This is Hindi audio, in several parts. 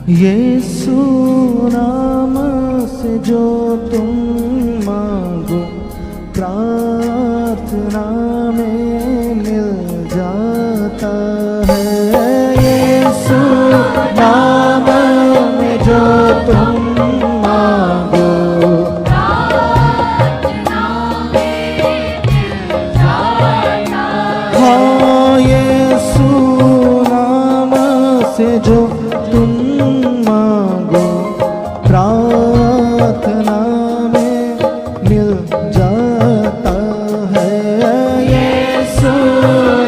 यीशु नाम से जो तुम मांगो प्रार्थना में मिल जाता है। यीशु नाम में जो तुम मांगो प्रार्थना में मिल जाता है। हाँ, यीशु नाम से जो तुम मांगो प्रार्थना में मिल जाता है। यीशु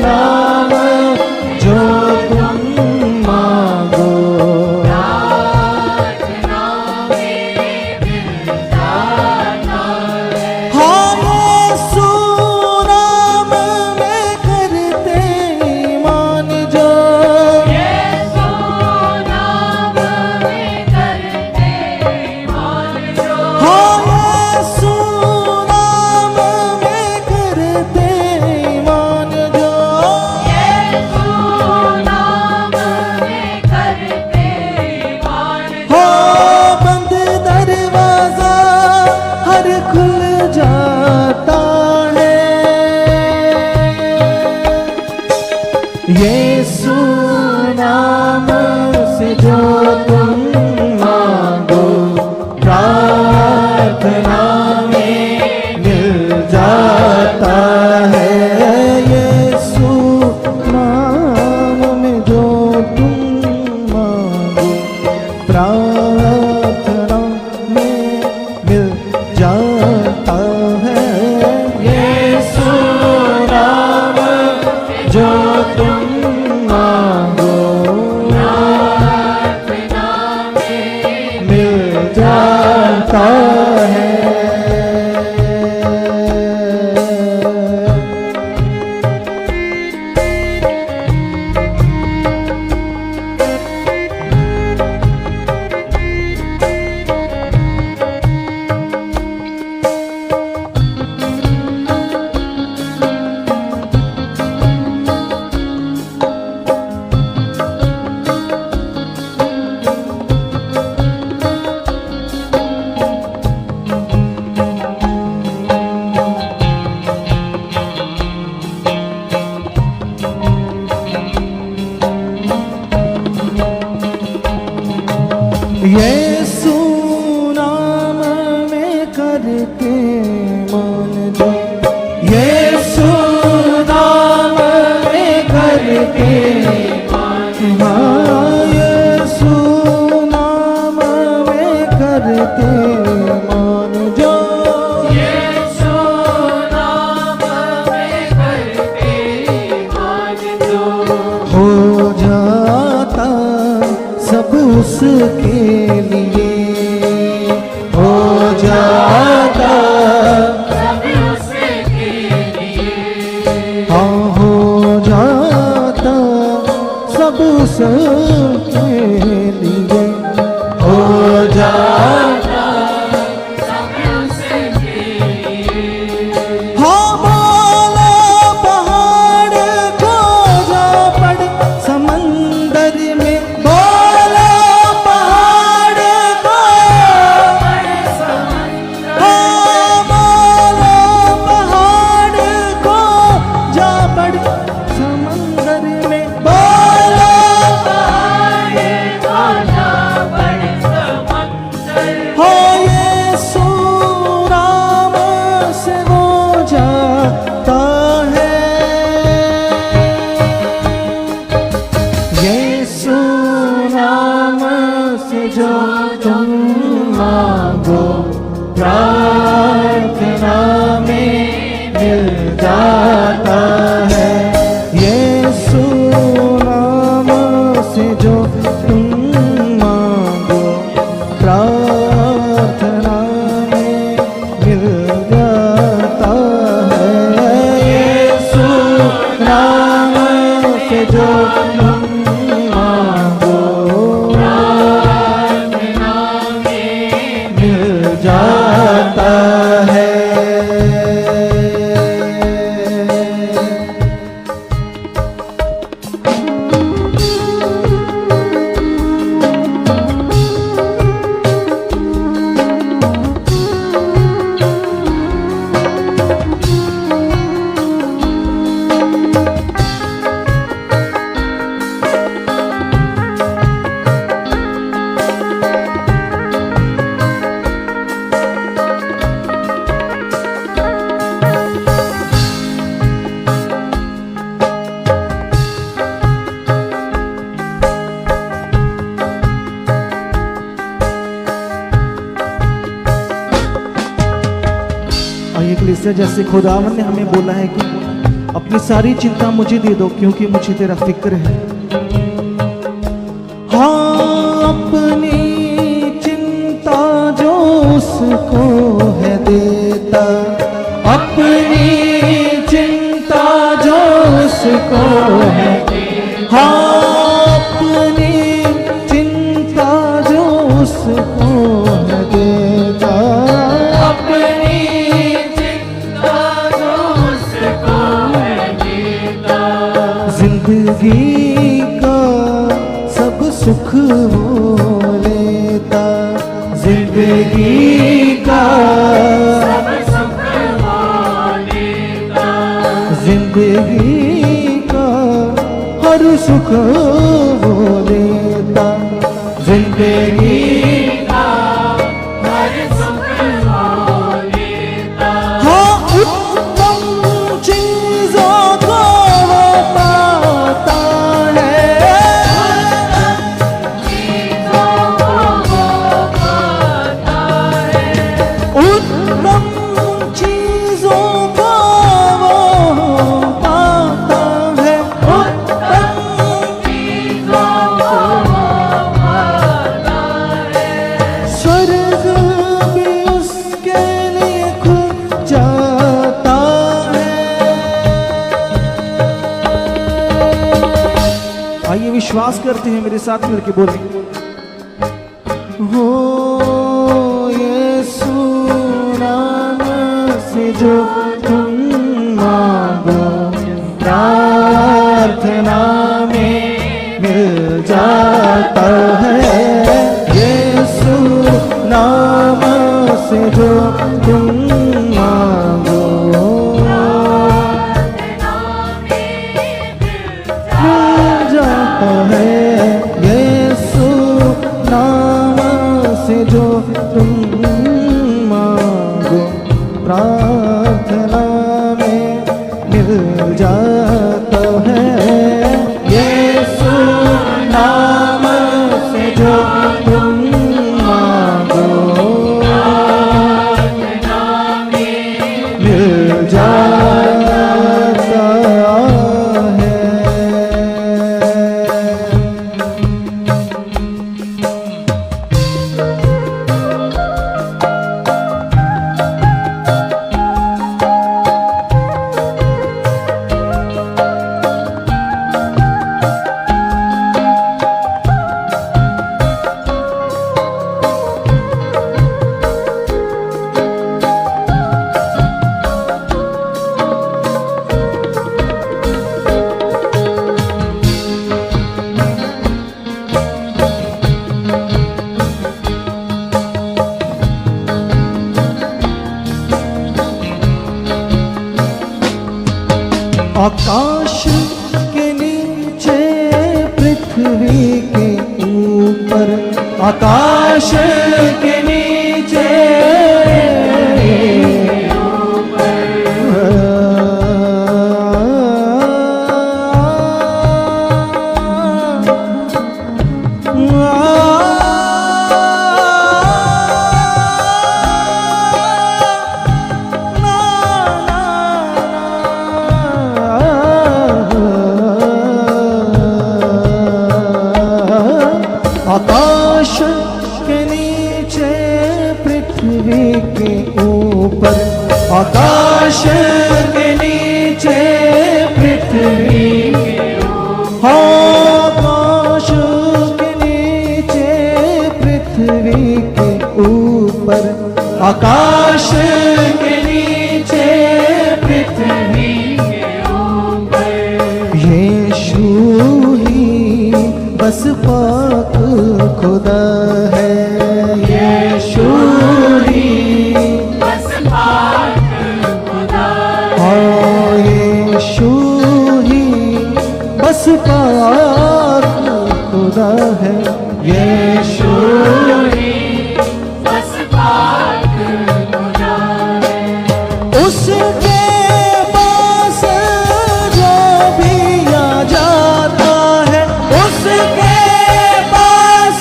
नाम जो तुम मांगो प्रार्थना में मिल जाता है। हाँ, यीशु नाम में करते ईमान जो खुल जाता है। यीशु नाम से जो तुम मांगो प्रार्थना में मिल जाता है। यीशु नाम में जो तुम मांगो प्रार्थना में मिल जाता है। यीशु नाम जो तुम मांगो प्रार्थना में मिल जाता है। यीशु नाम में करके मान जो यीशु नाम में करके हाँ, यीशु नाम में करके मान जो यीशु नाम में करके मान जो हो जाता सब उसके लिए हो जाता सब उसके लिए। हाँ, हो जाता सब उसके लिए हो जाता सब उसके लिए। हाँ, बोला पहाड़ को जा पड़ समंदर में जो तुम मांगो प्रार्थना में मिल जाता है। यीशु नाम से जो तुम मांगो प्रार्थना में मिल जाता है। यीशु नाम से जो तुम जाता हमेशा जैसे खुदावन ने हमें बोला है कि अपनी सारी चिंता मुझे दे दो क्योंकि मुझे तेरा फिक्र है। हाँ, अपनी चिंता जो उसको है देता, अपनी चिंता जो उसको है, हाँ अपनी चिंता जो उसको है देता, अपनी चिंता जो उसको है देता, जिंदगी का सब सुख वो लेता, जिंदगी का सब सुख वो लेता, जिंदगी का हर सुख वो लेता, जिंदगी का हर सुख वो लेता। हाँ, उत्तम चीजों को वो पाता है, उत्तम चीजों को वो पाता है, उत्तम चीजों को वो पाता है, स्वर्ग भी उसके लिए खुल जाता है। आइए विश्वास करते हैं, मेरे साथ मिलके बोलें, हो यीशु नाम से जो तुम मांगो प्रार्थना में मिल जाता है, यीशु नाम से जो तुम मांगो मिल जाता है, यीशु नाम से जो तुम मांगो प्रार्थना में मिल जाता है, यीशु नाम से जो तुम मांगो मिल जाता है। आकाश के नीचे पृथ्वी के ऊपर, आकाश के नीचे आकाश के नीचे पृथ्वी के ऊपर, आकाश के नीचे पृथ्वी के ऊपर, आकाश के नीचे पृथ्वी के ऊपर, आकाश के नीचे पृथ्वी के ऊपर, यीशु ही बस पाक खुदा है, यीशु ही बस पाक खुदा है, यीशु ही बस पाक खुदा है, यीशु ही बस पाक खुदा है, उसके पास जो भी आ जाता है, उसके पास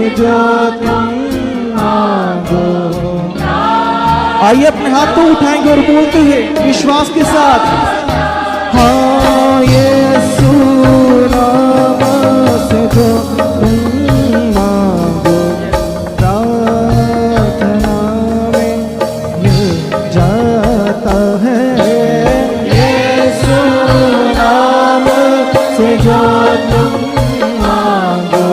से जो तुम मांगो। आइए अपने हाथ को उठाएंगे और बोलते हैं विश्वास के साथ, हाँ यीशु नाम से जो तुम मांगो प्रार्थना में मिल जाता है। यीशु नाम से जो तुम मांगो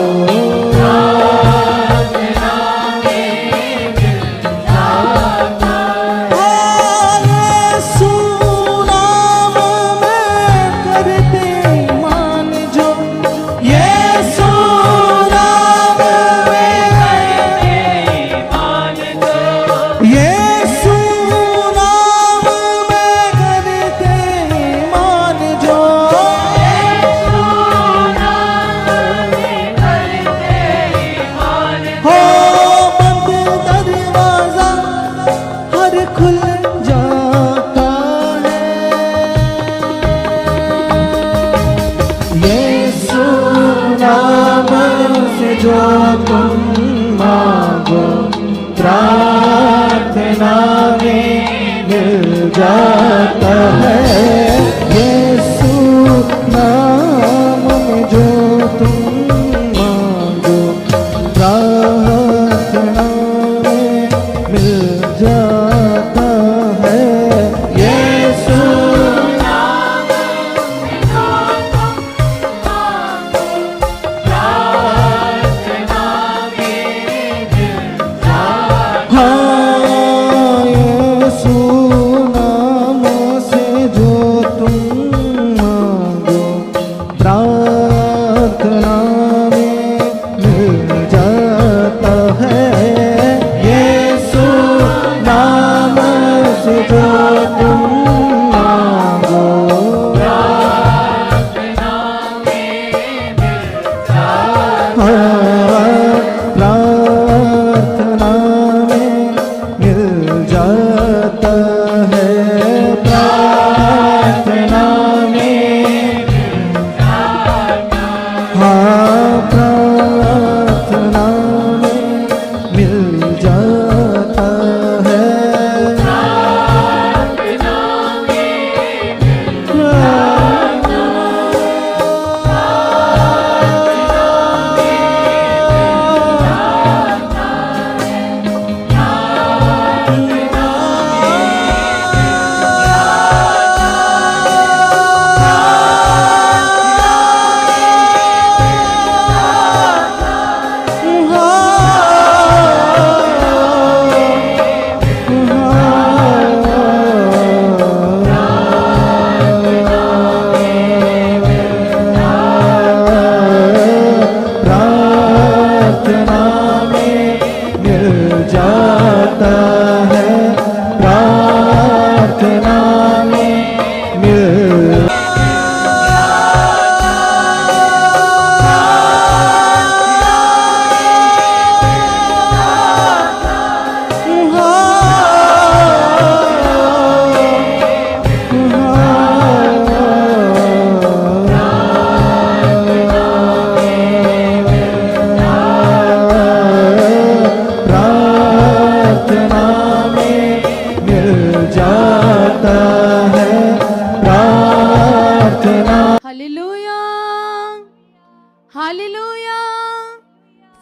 जो तुम मांगो प्रार्थना में मिल जाता है। यीशु नाम में जो तुम मांगो प्रार्थना में मिल जाता है। यीशु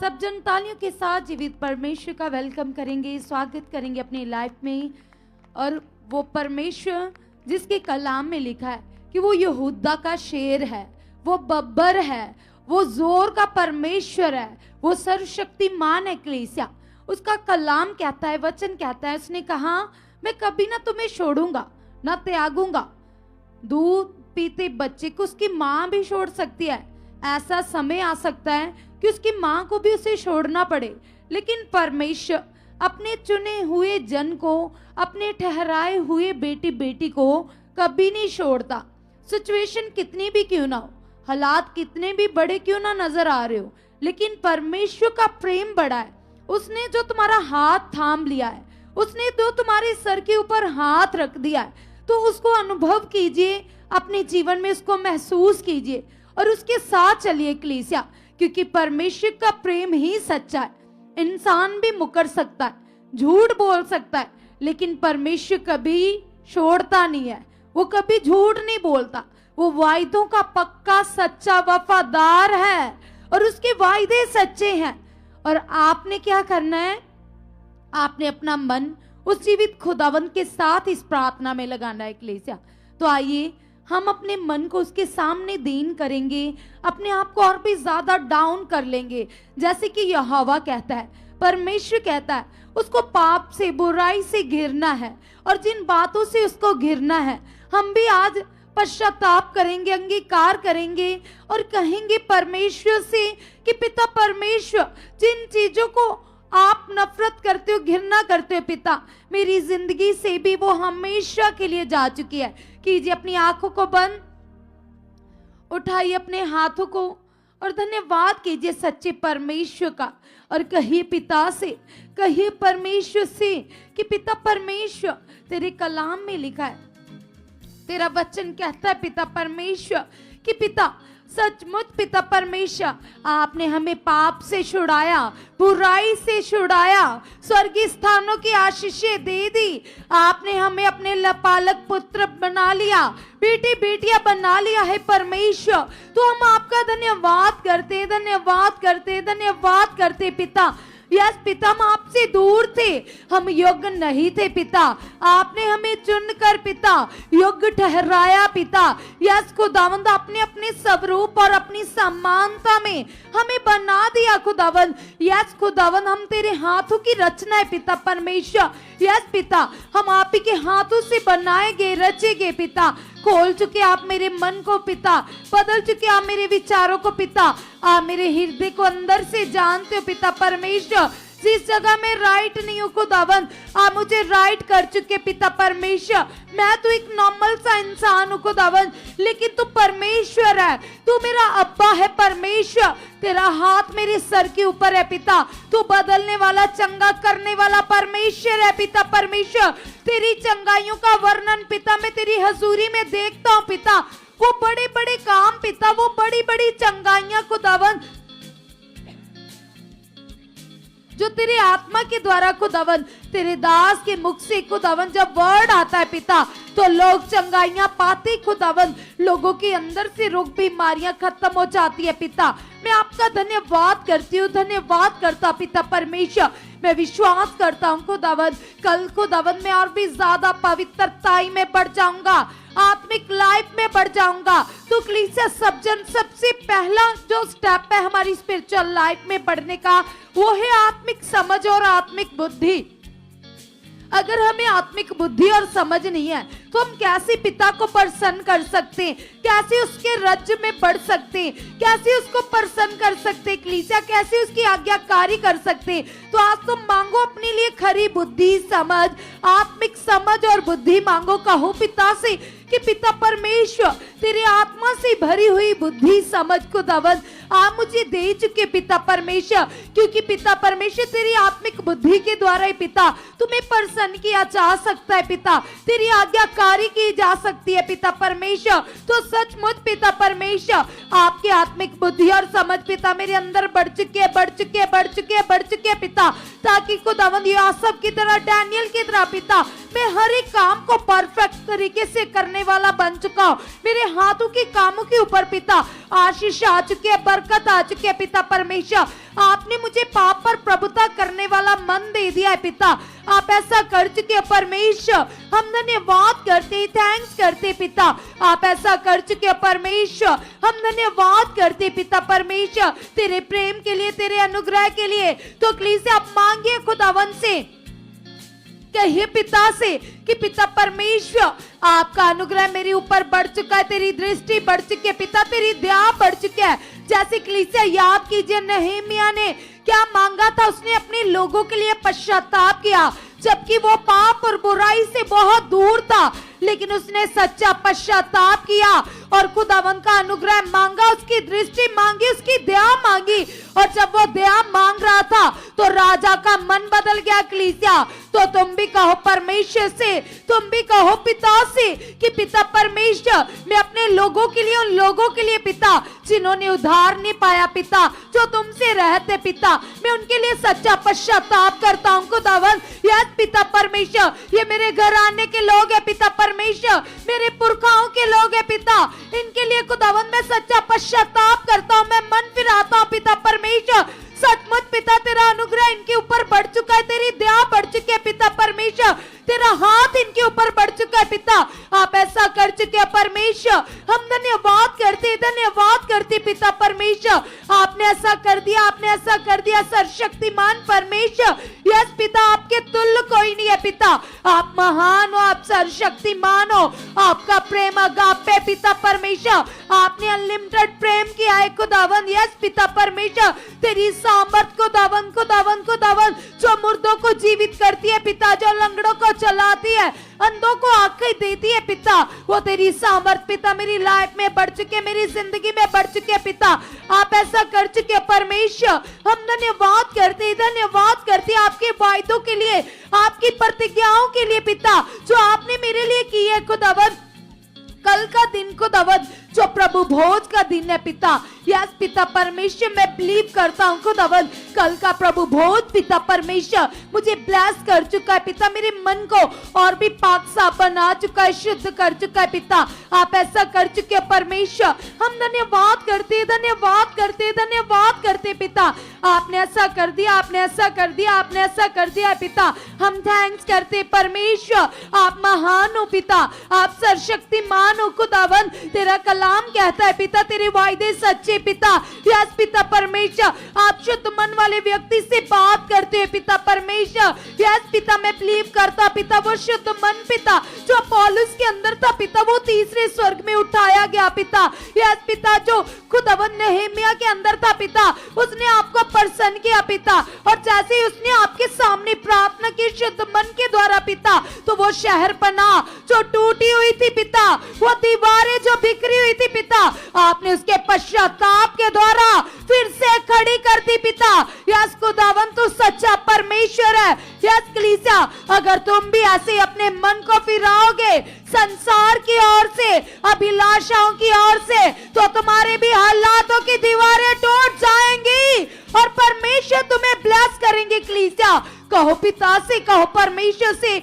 सब जन तालियों के साथ जीवित परमेश्वर का वेलकम करेंगे, स्वागत करेंगे अपनी लाइफ में। और वो परमेश्वर जिसके कलाम में लिखा है कि वो यहूदा का शेर है, वो बब्बर है, वो जोर का परमेश्वर है, वो सर्वशक्तिमान है। कलीसिया उसका कलाम कहता है, वचन कहता है, उसने कहा मैं कभी ना तुम्हें छोड़ूंगा ना त्यागूंगा। दूध पीते बच्चे को उसकी माँ भी छोड़ सकती है, ऐसा समय आ सकता है कि उसकी माँ को भी उसे छोड़ना पड़े, लेकिन परमेश्वर अपने चुने हुए जन को, अपने ठहराए हुए बेटी बेटी को कभी नहीं छोड़ता। सिचुएशन कितनी भी क्यों ना हो, हालात कितने भी बड़े क्यों ना नजर आ रहे हो, लेकिन परमेश्वर का प्रेम बड़ा है। उसने जो तुम्हारा हाथ थाम लिया है, उसने जो तुम्हारे सर के ऊपर हाथ रख दिया है, तो उसको अनुभव कीजिए, अपने जीवन में उसको महसूस कीजिए और उसके साथ चलिए कलीसिया, क्योंकि परमेश्वर का प्रेम ही सच्चा है। इंसान भी मुकर सकता है, झूठ बोल सकता है, लेकिन परमेश्वर कभी छोड़ता नहीं है। वो कभी झूठ नहीं बोलता, वो वायदों का पक्का सच्चा वफादार है और उसके वायदे सच्चे हैं। और आपने क्या करना है? आपने अपना मन उस जीवित खुदावंत के साथ इस प्रार्थना में लगाना है कलीसिया। तो आइए हम अपने मन को उसके सामने दीन करेंगे, अपने आप को और भी ज्यादा डाउन कर लेंगे। जैसे कि यहोवा कहता है, परमेश्वर कहता है, उसको पाप से, बुराई से घिरना है और जिन बातों से उसको घिरना है, हम भी आज पश्चाताप करेंगे, अंगीकार करेंगे और कहेंगे परमेश्वर से कि पिता परमेश्वर, जिन चीजों को आप नफरत करते हो, घृणा करते हो पिता, मेरी जिंदगी से भी वो हमेशा के लिए जा चुकी है। कीजिए अपनी आंखों को बंद, उठाइए अपने हाथों को और धन्यवाद कीजिए सच्चे परमेश्वर का और कहिए पिता से, कहिए परमेश्वर से कि पिता परमेश्वर, तेरे कलाम में लिखा है, तेरा वचन कहता है पिता परमेश्वर कि पिता सचमुच पिता परमेश्वर, आपने हमें पाप से छुड़ाया, बुराई से छुड़ाया, स्वर्गीय स्थानों की आशीषें दे दी। आपने हमें अपने लपालक पुत्र बना लिया, बेटी बेटियां बना लिया है परमेश्वर। तो हम आपका धन्यवाद करते, धन्यवाद करते, धन्यवाद करते पिता। यस पिता, हम आपसे दूर थे, हम योग्य नहीं थे पिता, आपने हमें चुनकर पिता योग्य ठहराया पिता। यस खुदावंद, आपने अपने स्वरूप और अपनी समानता में हमें बना दिया खुदावंद। यस खुदावंद, हम तेरे हाथों की रचना है पिता परमेश्वर। यस पिता, हम आप ही के हाथों से बनाए गए, रचे गए पिता। खोल चुके आप मेरे मन को पिता, बदल चुके आप मेरे विचारों को पिता। आप मेरे हृदय को अंदर से जानते हो पिता परमेश्वर। जिस जगह में राइट नहीं हूँ खुदावंद, आप मुझे राइट कर चुके पिता परमेश्वर। मैं तो एक नॉर्मल सा इंसान हूँ खुदावंद, लेकिन तू परमेश्वर है, तू मेरा अब्बा है परमेश्वर। तेरा हाथ मेरे सर के ऊपर है पिता, तू बदलने वाला, चंगा करने वाला परमेश्वर है पिता परमेश्वर। तेरी चंगाइयों का वर्णन पिता मैं तेरी हजूरी में देखता हूँ पिता। वो बड़े बड़े काम पिता, वो बड़ी बड़ी चंगाइयां खुदावंद जो तेरे आत्मा के द्वारा खुदावन, तेरे दास के मुख से खुदावन जब वर्ड आता है पिता, तो लोग चंगाइयां पाते खुदावन, लोगों के अंदर से रोग बीमारियां खत्म हो जाती है पिता। मैं आपका धन्यवाद करती हूँ, धन्यवाद करता पिता परमेश्वर। मैं विश्वास करता हूँ खुदावन, कल खुदावन में और भी ज्यादा पवित्रताई में बढ़ जाऊंगा, आत्मिक लाइफ में बढ़ जाऊंगा। तो कलीसिया सबजन, सबसे पहला जो स्टेप है हमारी स्पिरिचुअल लाइफ में बढ़ने का, वो है आत्मिक समझ और आत्मिक बुद्धि। अगर हमें आत्मिक बुद्धि और समझ नहीं है तो हम कैसे पिता को प्रसन्न कर सकते हैं, कैसे उसके राज्य में बढ़ सकते हैं, कैसे उसको प्रसन्न कर सकते हैं कलीसिया, कैसे उसकी आज्ञाकारी कर सकते हैं। तो आज तुम मांगो अपने लिए खरी बुद्धि, समझ, आत्मिक समझ और बुद्धि मांगो। कहो पिता से कि पिता परमेश्वर, तेरे आत्मा से भरी हुई बुद्धि समझ को दवन आप मुझे दे चुके पिता परमेश्वर, क्योंकि पिता परमेश्वर तेरी आत्मिक बुद्धि के द्वारा ही पिता तुम्हें प्रसन्न किया जा सकता है पिता, तेरी आज्ञाकारी की जा सकती है पिता परमेश्वर। तो सचमुच पिता परमेश्वर, आपकी आत्मिक बुद्धि और समझ पिता मेरे अंदर बढ़ चुके हैं, बढ़ चुके हैं, बढ़ चुके हैं, बढ़ चुके हैं पिता, ताकि खुदावंद यूसुफ की तरह, डैनियल की तरह पिता मैं हर एक काम को परफेक्ट तरीके से करने वाला बन चुका हूँ। मेरे हाथों के कामों के ऊपर पिता आशीष आ चुकी है, बरकत आ चुकी है पिता परमेश्वर। आपने मुझे पाप पर प्रभुता करने वाला मन दे दिया है पिता, आप ऐसा कर चुके हैं परमेश्वर। हम धन्यवाद करते, थैंक्स करते पिता, आप ऐसा कर चुके हैं परमेश्वर। हम धन्यवाद करते पिता परमेश्वर तेरे प्रेम के लिए, तेरे अनुग्रह के लिए। तो कलीसिया आप मांगिए खुदावन से, कहिए पिता से कि पिता परमेश्वर आपका अनुग्रह मेरे ऊपर बढ़ चुका है, तेरी दृष्टि बढ़ चुकी है पिता, तेरी दया बढ़ चुकी है। जैसे कलीसिया याद कीजिए नहम्याह ने क्या मांगा था, उसने अपने लोगों के लिए पश्चाताप किया, जबकि वो पाप और बुराई से बहुत दूर था, लेकिन उसने सच्चा पश्चाताप किया और खुदावन का अनुग्रह मांगा, उसकी दृष्टि मांगी, उसकी दया मांगी। और जब वो दया मांग रहा था तो राजा का मन बदल गया। कलीसिया, तो तुम भी कहो परमेश्वर से, तुम भी कहो पिता से कि पिता परमेश्वर, मैं अपने लोगों के लिए, उन लोगों के लिए पिता जिन्होंने उद्धार नहीं पाया पिता, जो तुमसे रहते पिता, मैं उनके लिए सच्चा पश्चाताप करता हूँ खुदावन। यस पिता परमेश्वर, ये मेरे घर आने के लोग हैं पिता परमेश्वर, मेरे पुरखाओं के लोग हैं पिता, इनके लिए खुदावन मैं सच्चा पश्चाताप करता हूँ, मैं मन फिराता हूँ पिता परमेश्वर। सचमुच पिता तेरा अनुग्रह इनके ऊपर बढ़ चुका है, तेरी दया बढ़ चुकी है पिता परमेश्वर, तेरा हाथ इनके ऊपर बढ़ चुका है पिता। आप ऐसा कर चुके हैं परमेश्वर, हम धन्यवाद करते पिता परमेश्वर। आपने ऐसा कर दिया, आपने ऐसा कर दिया सर्वशक्तिमान परमेश्वर। यस पिता, आपके तुल्य कोई नहीं है पिता, आप महान हो, आप सर्वशक्तिमान हो, आपका प्रेम अगापे पिता परमेश्वर, आपने अनलिमिटेड प्रेम किया है खुदावन। यस पिता परमेश्वर, तेरी सामर्थ खुदावन खुदावन खुदावन, जो मुर्दों को जीवित करती है पिता, जो लंगड़ों को चलाती है, अंधों को आंखें देती है पिता, वो तेरी सामर्थ पिता मेरी लाइफ में बढ़ चुके, मेरी जिंदगी में बढ़ चुके पिता। आप ऐसा कर चुके परमेश्वर, हम धन्यवाद करते आपके वायदों के लिए, आपकी प्रतिज्ञाओं के लिए पिता, जो आपने मेरे लिए की है खुदावन। कल का दिन खुदावन जो प्रभु भोज का दिन है पिता, यस पिता परमेश्वर, मैं बिलीव करता हूँ खुदावन, कल का प्रभु भोज पिता परमेश्वर मुझे ब्लेस कर चुका है पिता, मेरे मन को और भी पाक साफ बना चुका है, शुद्ध कर चुका है पिता। आप ऐसा कर चुके हैं परमेश्वर, हम धन्यवाद करते पिता, आपने ऐसा कर दिया, आपने ऐसा कर दिया, आपने ऐसा कर दिया पिता। हम थैंक्स करते परमेश्वर, आप महान हो पिता, आप सर्वशक्तिमान हो खुदावन। तेरा कलाम कहता है पिता, तेरे वायदे सच्चे पिता। यस पिता परमेश्वर, आप शुद्ध मन वाले व्यक्ति से बात करते हैं पिता परमेश्वर। यस पिता, मैं बिलीव करता पिता, वो शुद्ध मन पिता जो पौलुस के अंदर था पिता, वो तीसरे स्वर्ग में उठाया गया पिता। यस पिता, जो खुदावन नेहेमिया के अंदर था पिता, उसने आपको प्रसन्न किया पिता, और जैसे ही उसने आपके सामने प्रार्थना की शुद्ध मन के द्वारा पिता, तो वो शहर बना जो टूटी हुई थी पिता, वो दीवारें जो बिखरी हुई थी पिता, आपने उसके पश्चाताप के द्वारा फिर से खड़ी कर दी पिता। यस खुदावन, तू सच्चा परमेश्वर है। यस कलीसिया, अगर तुम भी ऐसे अपने मन को फिराओगे संसार की ओर से, अभिलाषाओं की ओर से, तो तुम्हारे भी हालातों की दीवारें टूट जाएंगी और परमेश्वर तुम्हें ब्लेस करेंगे। कलीसिया, कहो पिता से, कहो परमेश्वर से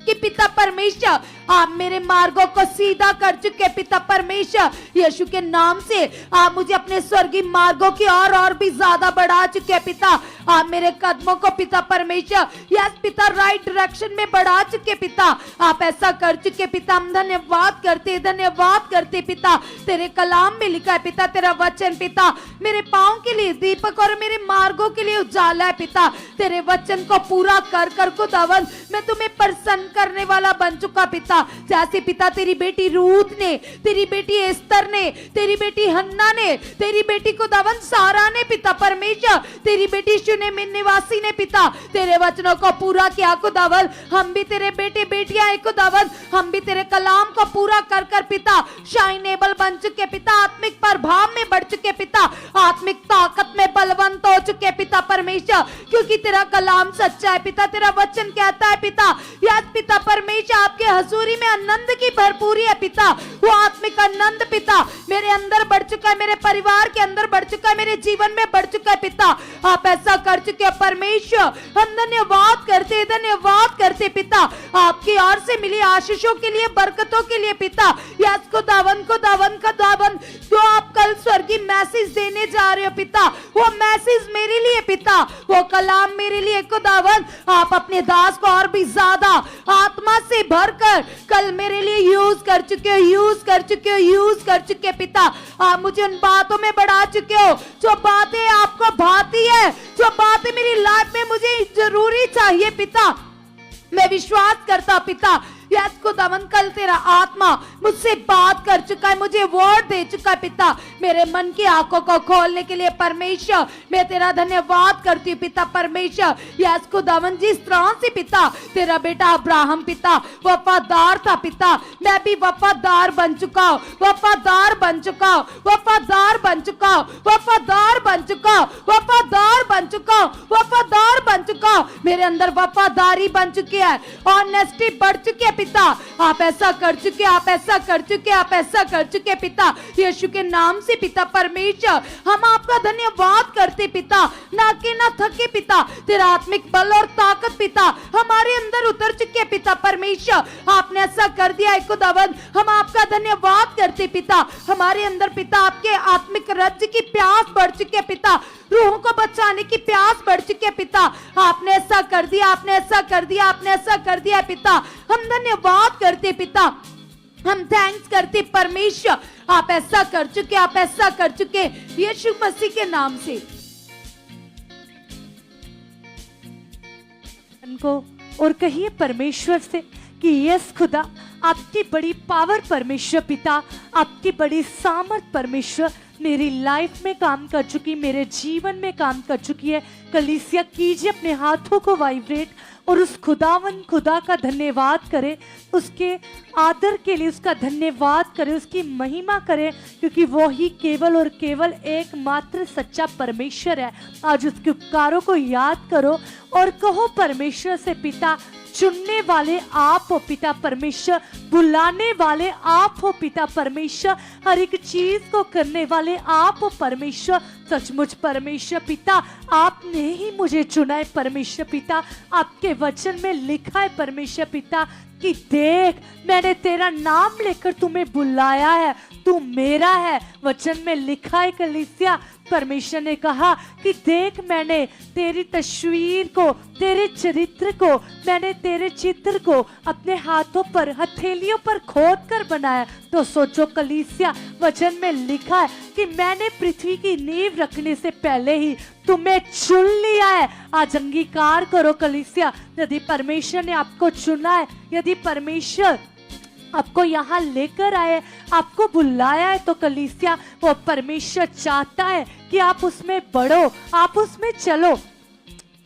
कि पिता परमेश्वर, आप मेरे मार्गों को सीधा कर चुके पिता परमेश्वर। यीशु के नाम से आप मुझे अपने स्वर्गीय मार्गों की और भी ज्यादा बढ़ा चुके पिता। आप मेरे कदमों को पिता परमेश्वर, यस पिता, राइट डायरेक्शन में बढ़ा चुके पिता। आप ऐसा कर चुके पिता, हम धन्यवाद करते पिता। तेरे कलाम में लिखा है पिता, तेरा वचन पिता मेरे पांव के लिए दीपक और मेरे मार्गों के लिए उजाला है पिता। तेरे वचन को पूरा कर खुदावन, मैं तुम्हें प्रसन्न करने वाला बन चुका पिता। जैसे पिता तेरी बेटी रूथ ने, तेरी बेटी एस्तर ने, तेरी बेटी हन्ना ने, तेरी बेटी खुदावन सारा ने पिता परमेश्वर, तेरी बेटी शुनेमिन निवासी ने पिता तेरे वचनों को पूरा किया खुदावन। हम भी तेरे बेटे बेटियां हैं खुदावन, हम भी तेरे कलाम को पूरा कर पिता शाइनेबल बन चुके पिता, आत्मिक प्रभाव में बढ़ चुके पिता, आत्मिक ताकत में बलवंत हो चुके पिता परमेश्वर, क्योंकि तेरा कलाम सच्चा है पिता। तेरा वचन कहता है पिता, यस पिता परमेश्वर, आपके हजूरी में आनंद की भरपूरी है पिता। वो आत्मिक आनंद पिता मेरे अंदर बढ़ चुका है, मेरे परिवार के अंदर बढ़ चुका है, मेरे जीवन में बढ़ चुका है पिता। आप ऐसा कर चुके हैं परमेश्वर, हम धन्यवाद करते पिता, आपकी ओर से मिली आशीषों के लिए, बरकतों के लिए पिता। यस खुदावन जो आप कल स्वर्गीय मैसेज देने जा रहे हो पिता, वो मैसेज मेरे लिए पिता, वो कलाम मेरे लिए खुदावन। आप अपने दास को और भी ज्यादा आत्मा से भरकर कल मेरे लिए यूज कर चुके हो पिता। आप मुझे उन बातों में बढ़ा चुके हो जो बातें आपको भाती है, जो बातें मेरी लाइफ में मुझे जरूरी चाहिए पिता। मैं विश्वास करता पिता, यस खुदावन, कल तेरा आत्मा मुझसे बात कर चुका है, मुझे वर्ड दे चुका है पिता। मेरे मन की आंखों को खोलने के लिए परमेश्वर मैं तेरा धन्यवाद करती हूँ पिता परमेश्वर। यस खुदावन, जिस तरह से पिता तेरा बेटा अब्राहम पिता वफादार था पिता, मैं भी वफादार बन चुका हूँ, वफादार बन चुका हूँ, वफादार बन चुका हूँ, वफादार बन चुका हूँ, वफादार बन चुका हूँ, वफादार बन चुका हूँ। मेरे अंदर वफादारी बन चुकी है, ऑनेस्टी बढ़ चुकी है पिता। आप ऐसा कर चुके, आप ऐसा कर चुके, आप ऐसा कर चुके पिता, यीशु के नाम से पिता परमेश्वर हम आपका धन्यवाद करते पिता। ना के ना थके पिता, तेरा आत्मिक बल और ताकत पिता हमारे अंदर उतर चुके है पिता परमेश्वर। आपने ऐसा कर दिया है खुदावंद, हम आपका धन्यवाद करते पिता। हमारे अंदर पिता आपके आत्मिक राज्य की प्यास बढ़ चुकी है पिता, रूहों को बचाने की प्यास बढ़ चुकी है पिता। आपने ऐसा कर दिया, आपने ऐसा कर दिया, आपने ऐसा कर दिया पिता। हम धन्यवाद करते पिता, हम थैंक्स करते परमेश्वर। आप ऐसा कर चुके, आप ऐसा कर चुके यीशु मसीह के नाम से। को और कहिए परमेश्वर से कि यस खुदा, आपकी बड़ी पावर परमेश्वर पिता, आपकी बड़ी सामर्थ परमेश्वर मेरी लाइफ में काम कर चुकी, मेरे जीवन में काम कर चुकी है। कलीसिया कीजिए अपने हाथों को वाइब्रेट और उस खुदावन खुदा का धन्यवाद करें, उसके आदर के लिए उसका धन्यवाद करें, उसकी महिमा करें, क्योंकि वो ही केवल और केवल एकमात्र सच्चा परमेश्वर है। आज उसके उपकारों को याद करो और कहो परमेश्वर से पिता, चुनने वाले आप हो पिता परमेश्वर, बुलाने वाले आप हो पिता परमेश्वर, हर एक चीज को करने वाले आप हो परमेश्वर। सचमुच परमेश्वर पिता, आपने ही मुझे चुना है परमेश्वर पिता। आपके वचन में लिखा है परमेश्वर पिता कि देख, मैंने तेरा नाम लेकर तुम्हें बुलाया है, तू मेरा है। वचन में लिखा है कलीसिया, परमेश्वर ने कहा कि देख, मैंने तेरी तस्वीर को, तेरे चरित्र को, मैंने तेरे चित्र को अपने हाथों पर, हथेलियों पर खोद कर बनाया। तो सोचो कलीसिया, वचन में लिखा है कि मैंने पृथ्वी की नींव रखने से पहले ही तुम्हें चुन लिया है। आज अंगीकार करो कलीसिया, यदि परमेश्वर ने आपको चुना है, यदि परमेश्वर आपको यहाँ लेकर आए, आपको बुलाया है, तो कलीसिया वो परमेश्वर चाहता है कि आप उसमें बढ़ो, आप उसमें चलो।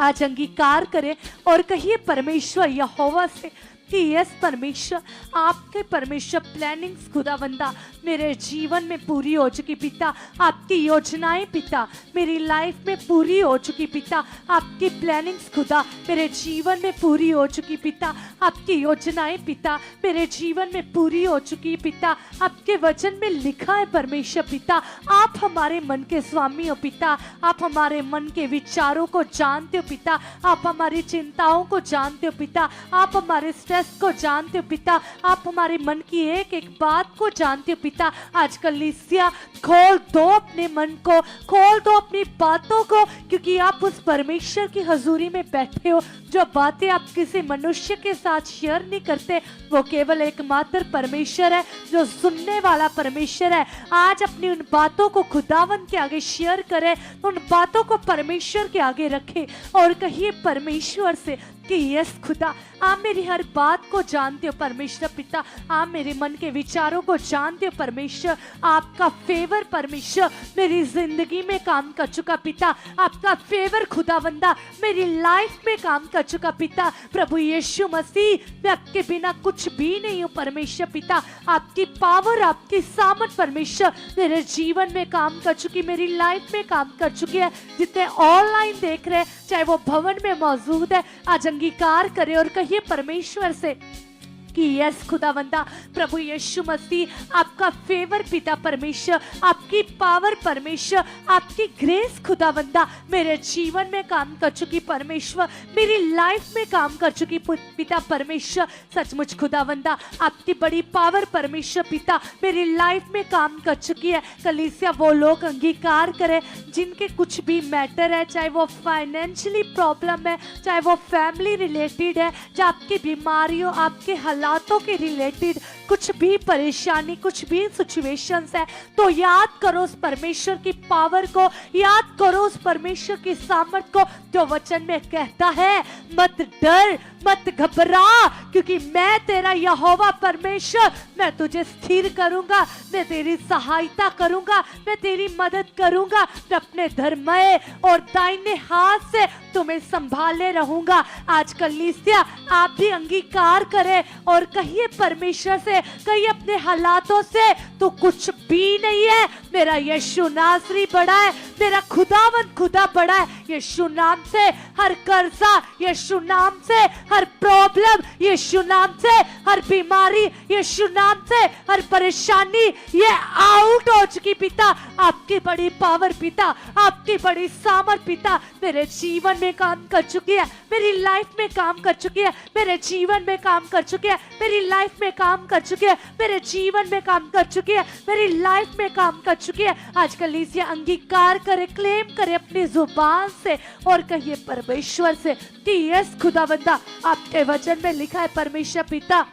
आज अंगीकार करें और कहिए परमेश्वर यहोवा से कि यस परमेश्वर, आपके परमेश्वर प्लानिंग्स खुदावंदा मेरे जीवन में पूरी हो चुकी पिता। आपकी योजनाएं पिता मेरी लाइफ में पूरी हो चुकी पिता। आपकी प्लानिंग्स खुदा मेरे जीवन में पूरी हो चुकी पिता। आपकी योजनाएं पिता मेरे जीवन में पूरी हो चुकी पिता। आपके वचन में लिखा है परमेश्वर पिता, आप हमारे मन के स्वामी हो पिता। आप हमारे मन के विचारों को जानते हो पिता। आप हमारी चिंताओं को जानते हो पिता। आप हमारे को जानते हो पिता। आप हमारे मन की एक एक बात को जानते हो पिता। आज कलीसिया खोल दो अपने मन को, खोल दो अपनी बातों को, क्योंकि आप उस परमेश्वर की हजूरी में बैठे हो। जो बातें आप किसी मनुष्य के साथ शेयर नहीं करते, वो केवल एकमात्र परमेश्वर है, जो सुनने वाला परमेश्वर है। आज अपनी उन बातों को खुदावन के आगे शेयर करें, उन बातों को परमेश्वर के आगे रखें और कहिए परमेश्वर से कि यस खुदा, आप मेरी हर बात को जानते हो परमेश्वर पिता। आप मेरे मन के विचारों को जानते हो परमेश्वर। आपका फेवर परमेश्वर मेरी जिंदगी में काम कर चुका पिता। आपका फेवर खुदावंदा मेरी लाइफ में काम कर चुका पिता। प्रभु यीशु मसीह, मैं आपके बिना कुछ भी नहीं हूँ परमेश्वर पिता। आपकी पावर, आपकी सामर्थ परमेश्वर मेरे जीवन में काम कर चुकी, मेरी लाइफ में काम कर चुकी है। जितने ऑनलाइन देख रहे हैं, चाहे वो भवन में मौजूद है, आज अंगीकार करें और कहिए परमेश्वर से कि यस खुदावंदा प्रभु यीशु मसीह, आपका फेवर पिता परमेश्वर, आपकी पावर परमेश्वर, आपकी ग्रेस खुदावंदा मेरे जीवन में काम कर चुकी परमेश्वर, मेरी लाइफ में काम कर चुकी पिता परमेश्वर। सचमुच खुदावंदा आपकी बड़ी पावर परमेश्वर पिता मेरी लाइफ में काम कर चुकी है। कलीसिया वो लोग अंगीकार करें जिनके कुछ भी मैटर है, चाहे वो फाइनेंशियली प्रॉब्लम है, चाहे वो फैमिली रिलेटेड है, चाहे आपकी बीमारियों, आपके हालातों के रिलेटेड कुछ भी परेशानी, कुछ भी सिचुएशंस है, तो याद करो उस परमेश्वर की पावर को, याद करो उस परमेश्वर की सामर्थ को, जो वचन में कहता है मत डर, मत घबरा, क्योंकि मैं तेरा यहोवा परमेश्वर, मैं तुझे स्थिर करूंगा, मैं तेरी सहायता करूंगा, मैं तेरी मदद करूंगा, मैं अपने धर्मय और दाहिने हाथ से तुम्हें संभाले रहूंगा। आज कलीसिया आप भी अंगीकार करें और कहिए परमेश्वर से, कहिए अपने हालातों से, तो कुछ भी नहीं है, मेरा यीशु नासरी बड़ा है, मेरा खुदावंद खुदा बड़ा है। यीशु नाम से हर कर्जा, यीशु नाम से हर प्रॉब्लम, यीशु नाम से हर बीमारी, यीशु नाम से हर परेशानी ये आउट हो चुकी पिता। आपकी बड़ी पावर पिता, आपकी बड़ी सामर्थ पिता मेरे जीवन में काम कर चुकी है, मेरी लाइफ में काम कर चुकी है, मेरे जीवन में काम कर चुकी है, मेरी लाइफ में काम कर चुकी है, मेरे जीवन में काम कर चुकी है, मेरी लाइफ में काम कर चुकी है। आजकल इसे अंगीकार करे, क्लेम करे अपनी जुबान से और कहिए परमेश्वर से कि यस खुदावंदा, आपके वचन में लिखा है परमेश्वर पिता,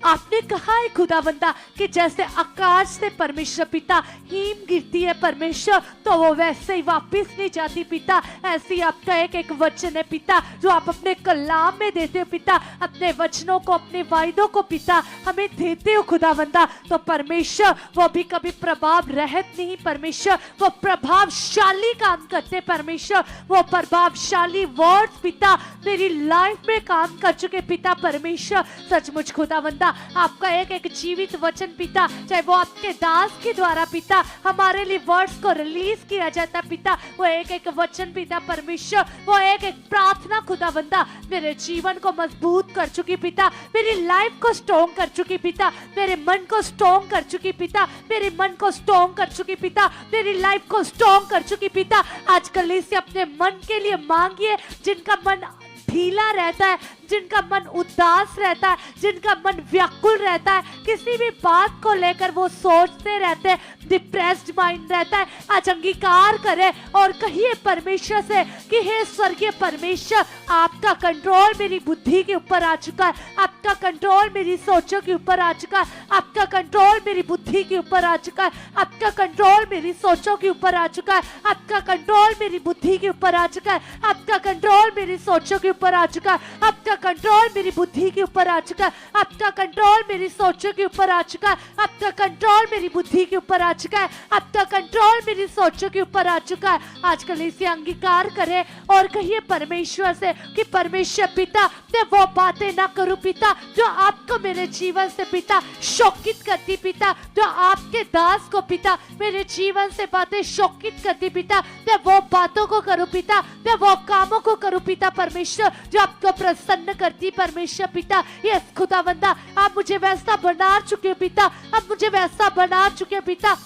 आपने कहा है खुदावंदा कि जैसे आकाश से परमेश्वर पिता हिम गिरती है परमेश्वर, तो वो वैसे ही वापस नहीं जाती पिता। ऐसी आपका एक एक वचन है पिता जो आप अपने कलाम में देते हो पिता, अपने वचनों को, अपने वायदों को पिता हमें देते हो खुदावंदा। तो परमेश्वर वो भी कभी प्रभाव रहत नहीं परमेश्वर, वो प्रभावशाली काम करते परमेश्वर, वो प्रभावशाली वर्ड्स पिता मेरी लाइफ में काम कर चुके पिता परमेश्वर। सचमुच खुदावंदा आपका एक एक जीवित वचन पिता, चाहे वो आपके दास के द्वारा पिता हमारे लिए वर्ड्स को रिलीज किया जाता पिता, वो एक एक वचन पिता परमेश्वर, वो एक एक प्रार्थना खुदावंदा मेरे जीवन को मजबूत कर चुकी पिता, मेरी लाइफ को स्ट्रॉन्ग कर चुकी पिता, मेरे मन को स्ट्रॉन्ग कर चुकी पिता, मेरे मन को स्ट्रॉन्ग कर चुकी पिता, मेरी लाइफ को स्ट्रॉन्ग कर चुकी पिता। आजकल इसे अपने मन के लिए मांगिए, जिनका मन ढीला रहता है, जिनका मन उदास रहता है, जिनका मन व्याकुल रहता है, किसी भी बात को लेकर वो सोचते रहते हैं, डिप्रेस्ड माइंड रहता है, आज अंगीकार करें और कहिए परमेश्वर से कि हे स्वर्गीय परमेश्वर, आपका कंट्रोल मेरी बुद्धि के ऊपर आ चुका है, आपका कंट्रोल मेरी सोचों के ऊपर आ चुका है, आपका कंट्रोल मेरी बुद्धि के ऊपर आ चुका है, आपका कंट्रोल मेरी सोचों के ऊपर आ चुका है, आपका कंट्रोल मेरी बुद्धि के ऊपर आ चुका है, आपका कंट्रोल मेरी सोचों के ऊपर आ चुका है, आपका कंट्रोल मेरी बुद्धि के ऊपर आ चुका है, आपका कंट्रोल मेरी सोचों के ऊपर आ चुका है, आपका कंट्रोल मेरी बुद्धि के ऊपर आ चुका है, आपका कंट्रोल मेरी सोचों के ऊपर आ चुका है। आजकल इसे अंगीकार करें और कहिए परमेश्वर से कि परमेश्वर पिता मैं वो बातें ना करूं पिता जो आपको मेरे जीवन से पिता शोकित करती पिता, जो आपके दास को पिता मेरे जीवन से बातें शोकित करती पिता, मैं वो बातों को करूं पिता, मैं वो कामों को करूं पिता परमेश्वर जो आपको प्रसन्न करती परमेश्वर पिता। यस खुदावंदा आप मुझे वैसा बना चुके हो पिता, आप मुझे वैसा बना चुके हो पिता।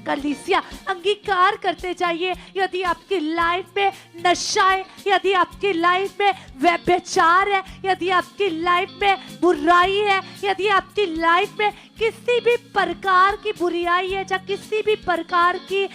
कलीसिया अंगीकार करते जाइए, यदि आपकी लाइफ में नशा है, यदि आपकी लाइफ में व्यभिचार है, यदि आपकी लाइफ में बुराई है, यदि आपकी लाइफ में किसी भी प्रकार की बुराई है या किसी भी प्रकार की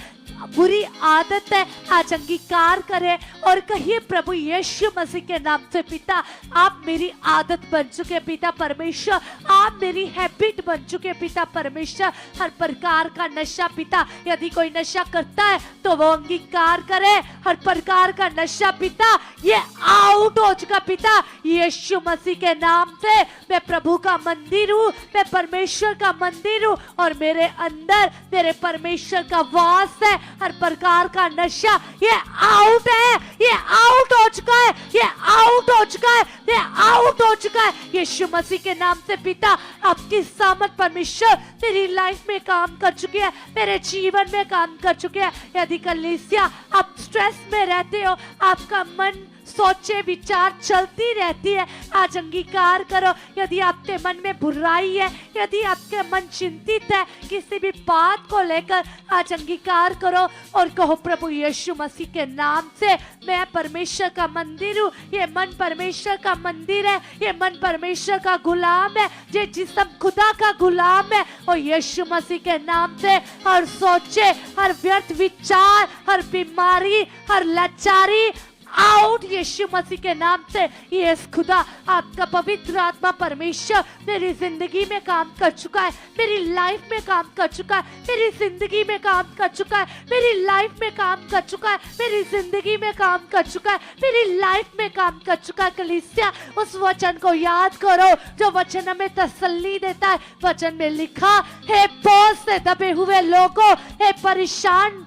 बुरी आदत है, आज अंगीकार करें और कहिए प्रभु यीशु मसीह के नाम से पिता आप मेरी आदत बन चुके पिता परमेश्वर, आप मेरी हैबिट बन चुके पिता परमेश्वर। हर प्रकार का नशा पिता, यदि कोई नशा करता है तो वो अंगीकार करे, हर प्रकार का नशा पिता ये आउट हो चुका पिता यीशु मसीह के नाम से। मैं प्रभु का मंदिर हूँ, मैं परमेश्वर का मंदिर हूँ और मेरे अंदर मेरे परमेश्वर का वास है। हर प्रकार का नशा ये आउट है, ये आउट हो चुका है, ये आउट हो चुका है, ये आउट हो चुका है यीशु मसीह के नाम से पिता। आपकी सामर्थ परमेश्वर तेरी लाइफ में काम कर चुकी है, मेरे जीवन में काम कर चुके हैं। यदि कलीसिया आप स्ट्रेस में रहते हो, आपका मन सोचे विचार चलती रहती है, आज अंगीकार करो। यदि आपके मन में बुराई है, यदि आपके मन चिंतित है किसी भी बात को लेकर, आज अंगीकार करो और कहो प्रभु यीशु मसीह के नाम से मैं परमेश्वर का मंदिर हूँ, ये मन परमेश्वर का मंदिर है, ये मन परमेश्वर का गुलाम है, ये जिस्म खुदा का गुलाम है। और यीशु मसीह के नाम से हर सोचे, हर व्यर्थ विचार, हर बीमारी, हर लाचारी आउट यीशु मसीह के नाम से। यस खुदा, आपका पवित्र आत्मा परमेश्वर मेरी जिंदगी में काम कर चुका है, मेरी लाइफ में काम कर चुका है, मेरी जिंदगी में काम कर चुका है, मेरी लाइफ में काम कर चुका है, मेरी जिंदगी में काम कर चुका है, मेरी लाइफ में काम कर चुका है। कलीसिया, उस वचन को याद करो जो वचन हमें तसल्ली देता है। वचन में लिखा है, बोझ से दबे हुए लोगों, हे परेशान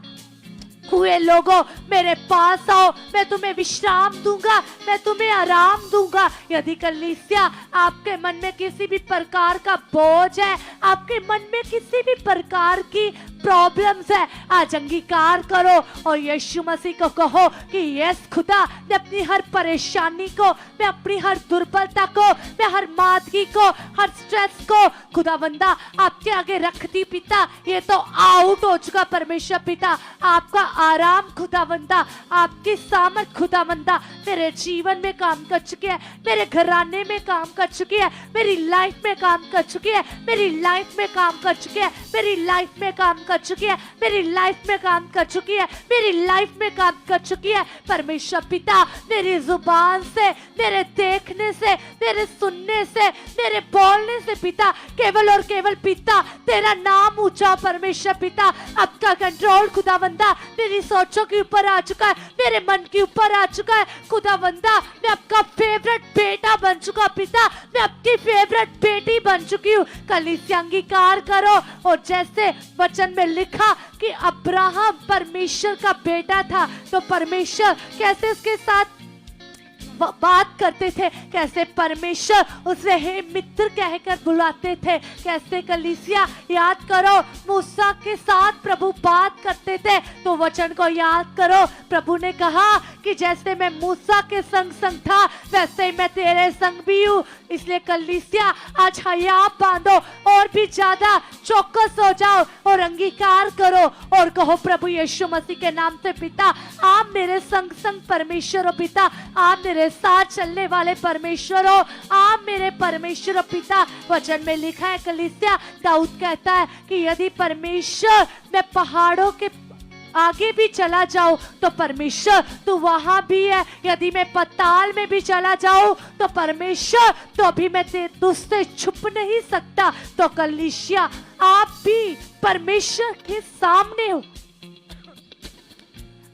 हुए लोगों, मेरे पास आओ, मैं तुम्हें विश्राम दूंगा, मैं तुम्हें आराम दूंगा। यदि कलीसिया आपके मन में किसी भी प्रकार का बोझ है, आपके मन में किसी भी प्रकार की प्रॉब्लम्स है, आज अंगीकार करो और यीशु मसीह को कहो कि यस खुदा, मैं अपनी हर परेशानी को, मैं अपनी हर दुर्बलता को, मैं हर मादगी को, हर स्ट्रेस को खुदावंदा आपके आगे रखती पिता। ये तो आउट हो चुका परमेश्वर पिता। आपका आराम खुदावंदा, आपकी सामर्थ खुदावंदा मेरे जीवन में काम कर चुकी है, मेरे घराने में काम कर चुकी है, मेरी लाइफ में काम कर चुकी है, मेरी लाइफ में काम कर चुकी है, मेरी लाइफ में काम कर चुकी है, मेरी लाइफ में काम कर चुकी है, मेरी लाइफ में काम कर चुकी है। परमेश्वर पिता, मेरी जुबान से, मेरे देखने से, मेरे सुनने से, मेरे बोलने से पिता, केवल और केवल पिता तेरा नाम ऊंचा परमेश्वर पिता। आपका कंट्रोल खुदावंदा मेरी सोचों के ऊपर आ चुका है, मेरे मन के ऊपर आ चुका है खुदावंदा। मैं आपका फेवरेट बेटा बन चुका पिता, मैं आपकी फेवरेट बेटी बन चुकी हूँ। कलीसिया अंगीकार करो। और जैसे वचन में लिखा कि अब्राहम परमेश्वर का बेटा था, तो परमेश्वर कैसे उसके साथ बात करते थे, कैसे परमेश्वर उसे हे मित्र कहकर बुलाते थे, कैसे कलीसिया याद करो मूसा के साथ प्रभु बात करते थे। तो वचन को याद करो, प्रभु ने कहा कि जैसे मैं मूसा के संग संग था, वैसे मैं तेरे संग भी हूँ। इसलिए कलीसिया आज हया बांधो और भी ज्यादा चौकस हो जाओ और अंगीकार करो और कहो, प्रभु यीशु मसीह के नाम से पिता, आप मेरे संग संग परमेश्वर हो पिता, आप मेरे साथ चलने वाले परमेश्वर हो, आप मेरे परमेश्वर हो पिता। वचन में लिखा है कलीसिया, दाऊद कहता है कि यदि परमेश्वर मैं पहाड़ों के आगे भी चला जाऊं तो परमेश्वर तू वहां भी है, यदि मैं पताल में भी चला जाऊं तो परमेश्वर तो भी मैं तुझसे छुप नहीं सकता। तो कलीसिया आप भी परमेश्वर के सामने हो,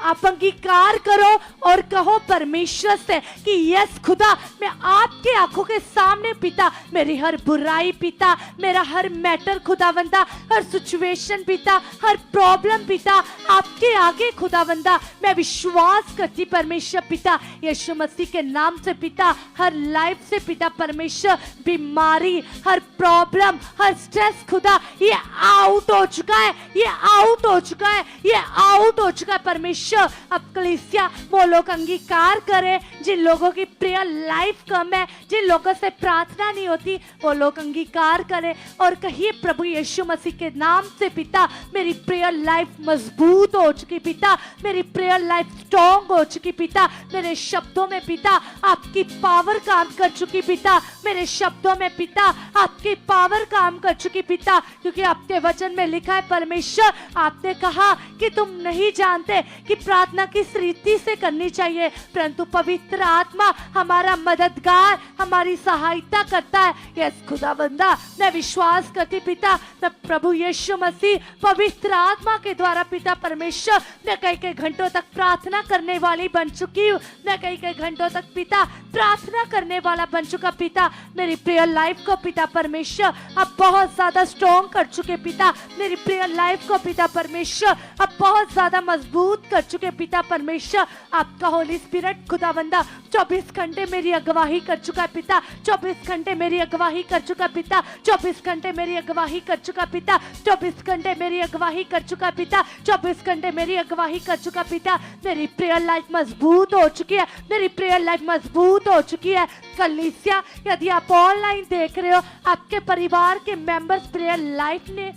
आप अंगीकार करो और कहो परमेश्वर से कि यस खुदा, मैं आपके आंखों के सामने पिता, मेरी हर बुराई पिता, मेरा हर मैटर खुदावंदा, हर सिचुएशन पिता, हर प्रॉब्लम पिता आपके आगे खुदावंदा मैं विश्वास करती परमेश्वर पिता यीशु मसीह के नाम से पिता। हर लाइफ से पिता परमेश्वर, बीमारी, हर प्रॉब्लम, हर स्ट्रेस खुदा, ये आउट हो चुका है, ये आउट हो चुका है, ये आउट हो चुका है परमेश्वर। अब कलीसिया वो लोग अंगीकार करें जिन लोगों की प्रेयर लाइफ कम है, जिन लोगों से प्रार्थना नहीं होती, वो लोग अंगीकार करें और कहिए, प्रभु यीशु मसीह के नाम से पिता, मेरी प्रेयर लाइफ मजबूत हो चुकी पिता, मेरी प्रेयर लाइफ स्ट्रॉन्ग हो चुकी पिता, मेरे शब्दों में पिता आपकी पावर काम कर चुकी पिता, मेरे शब्दों में पिता आपकी पावर काम कर चुकी पिता। क्योंकि आपके वचन में लिखा है परमेश्वर, आपने कहा कि तुम नहीं जानते कि प्रार्थना किस रीति से करनी चाहिए, परंतु पवित्र आत्मा हमारा मददगार, हमारी सहायता करता है। यस खुदाबंदा, मैं विश्वास करती पिता, मैं प्रभु यीशु मसीह पवित्र आत्मा के द्वारा पिता परमेश्वर, मैं कई घंटों तक प्रार्थना करने वाली बन चुकी हूँ, मैं कई घंटों तक पिता प्रार्थना करने वाला बन चुका पिता। मेरी प्रेयर लाइफ को पिता परमेश्वर अब बहुत ज्यादा स्ट्रॉन्ग कर चुके पिता, मेरी प्रेयर लाइफ को पिता परमेश्वर अब बहुत ज्यादा मजबूत कर चुके पिता परमेश्वर। आपका होली स्पिरिट खुदावंदा 24 घंटे मेरी अगवाही कर चुका है पिता, 24 घंटे मेरी अगवाही कर चुका पिता, 24 घंटे मेरी अगवाही कर चुका पिता, 24 घंटे मेरी अगवाही कर चुका पिता, 24 घंटे मेरी अगवाही कर चुका पिता। मेरी प्रेयर लाइफ मजबूत हो चुकी है, मेरी प्रेयर लाइफ मजबूत हो चुकी है। कलीसिया, यदि आप ऑनलाइन देख रहे हो, आपके परिवार के मेंबर्स प्रेयर लाइफ ने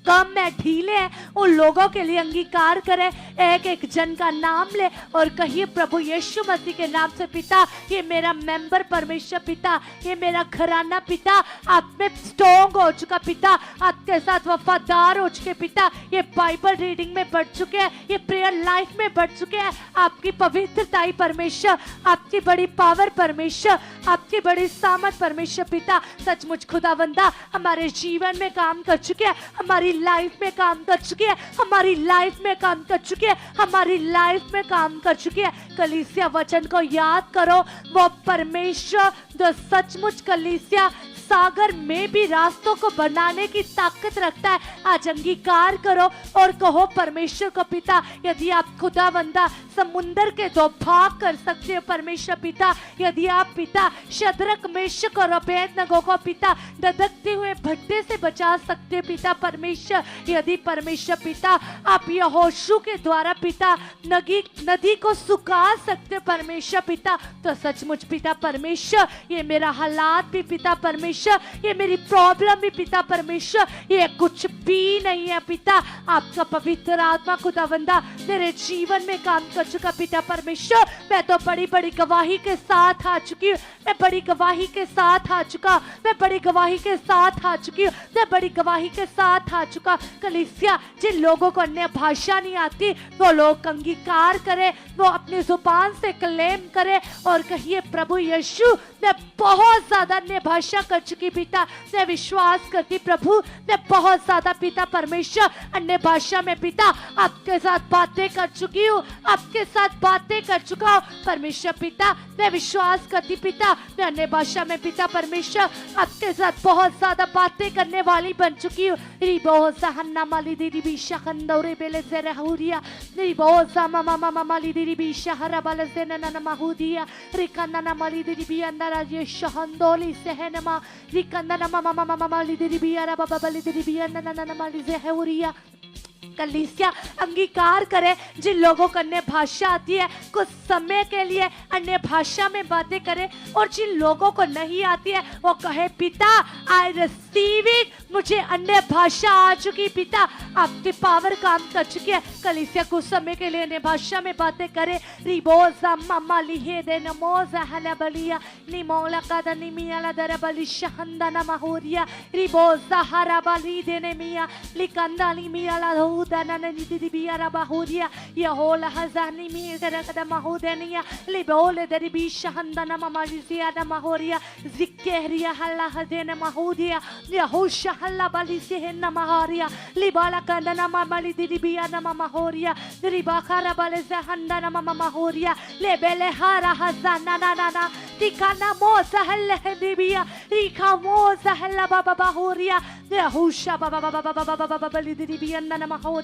कम है, ढीले हैं, उन लोगों के लिए अंगीकार करें। एक एक जन का नाम ले और कहिए प्रभु यीशु मसीह के नाम से पिता, ये मेरा मेंबर परमेश्वर पिता, ये मेरा घराना पिता आप में स्ट्रॉन्ग हो चुका पिता, आपके साथ वफादार हो चुके पिता, ये बाइबल रीडिंग में बढ़ चुके हैं, ये प्रेयर लाइफ में बढ़ चुके हैं। आपकी पवित्रता ही परमेश्वर, आपकी बड़ी पावर परमेश्वर, आपकी बड़ी सामर्थ परमेश्वर पिता सचमुच खुदावंदा हमारे जीवन में काम कर चुके हैं, हमारी लाइफ में काम कर चुके हैं, हमारी लाइफ में काम कर चुके हैं, हमारी लाइफ में काम कर चुके हैं। कलीसिया वचन को याद करो, वो परमेश्वर जो सचमुच कलीसिया सागर में भी रास्तों को बनाने की ताकत रखता है। आज अंगीकार करो और कहो परमेश्वर को पिता, यदि आप खुदावंदा समुंदर के दो भाग कर सकते हो परमेश्वर पिता, यदि आप पिता शद्रक मेशक और अबेदनगो को पिता धधकते हुए भट्टे से बचा सकते हो पिता परमेश्वर, यदि परमेश्वर पिता आप यहोशू के द्वारा पिता नदी को सुखा सकते हो परमेश्वर पिता, तो सचमुच पिता परमेश्वर ये मेरा हालात भी पिता परमेश्वर, ये मेरी प्रॉब्लम भी पिता परमेश्वर, ये कुछ भी नहीं है पिता, आपका पवित्र आत्मा खुदावंदा मेरे जीवन में काम कर चुका पिता परमेश्वर। मैं तो बड़ी बड़ी गवाही के साथ आ चुकी हूँ, मैं बड़ी गवाही के साथ आ चुका, मैं बड़ी गवाही के साथ आ चुकी हूँ, मैं बड़ी गवाही के साथ आ चुका। कलीसिया जिन लोगों को अन्य भाषा नहीं आती वो लोग अंगीकार करे, वो अपनी जुबान से क्लेम करे और कहिए प्रभु यीशु मैं बहुत ज्यादा अन्य भाषा कर चुकी पिता, मैं विश्वास करती प्रभु मैं बहुत ज्यादा पिता परमेश्वर अन्य भाषा में पिता आपके साथ बातें कर चुकी हूँ, आपके साथ बातें कर चुका हूँ परमेश्वर पिता, मैं विश्वास करती पिता मैं अन्य भाषा में पिता परमेश्वर आपके साथ बहुत ज्यादा बातें करने वाली बन चुकी हूँ। बहुत सहन्ना माली दीदी भी शहंदौरे बेले से रहूरिया, बहुत सामा मामा माली दीदी भी शहरा बाले से नना mahudия, риканна мали диби андара je shahandoli sehenema, риканна мама мама мали диби ара баба бали диbi नना mali zehuria। कलीसिया अंगीकार करे जिन लोगों को अन्य भाषा आती है कुछ समय के लिए अन्य भाषा में बातें करे, और जिन लोगों को नहीं आती है वो कहे पिता आई रिसीव इट, मुझे अन्य भाषा आ चुकी पिता, आपकी पावर काम कर चुकी है। कलीसिया कुछ समय के लिए अन्य भाषा में बातें करे। रिबोजा मम्मा लिहे दे नमोजा हला बलिया निमोला कादा निमियाला दरा बलि शहंदना mahuriya रिबोजा हरा बलि देने मिया लिकंदा निमियाला dana nidi biara bahudia yahola hazani mi kada mahudenia libole dari bisha handana mamalizia da mahoria zikkeria halla hazena mahudia yahusha halla balisihenna maharia libala kandana mamali didi biana mamahoria ribakara baleza handana mamahoria lebele hara hazana nana tikana moza helle hedibia rika moza hella baba bahuria yahusha baba baba baba baba balididi biana mahoria।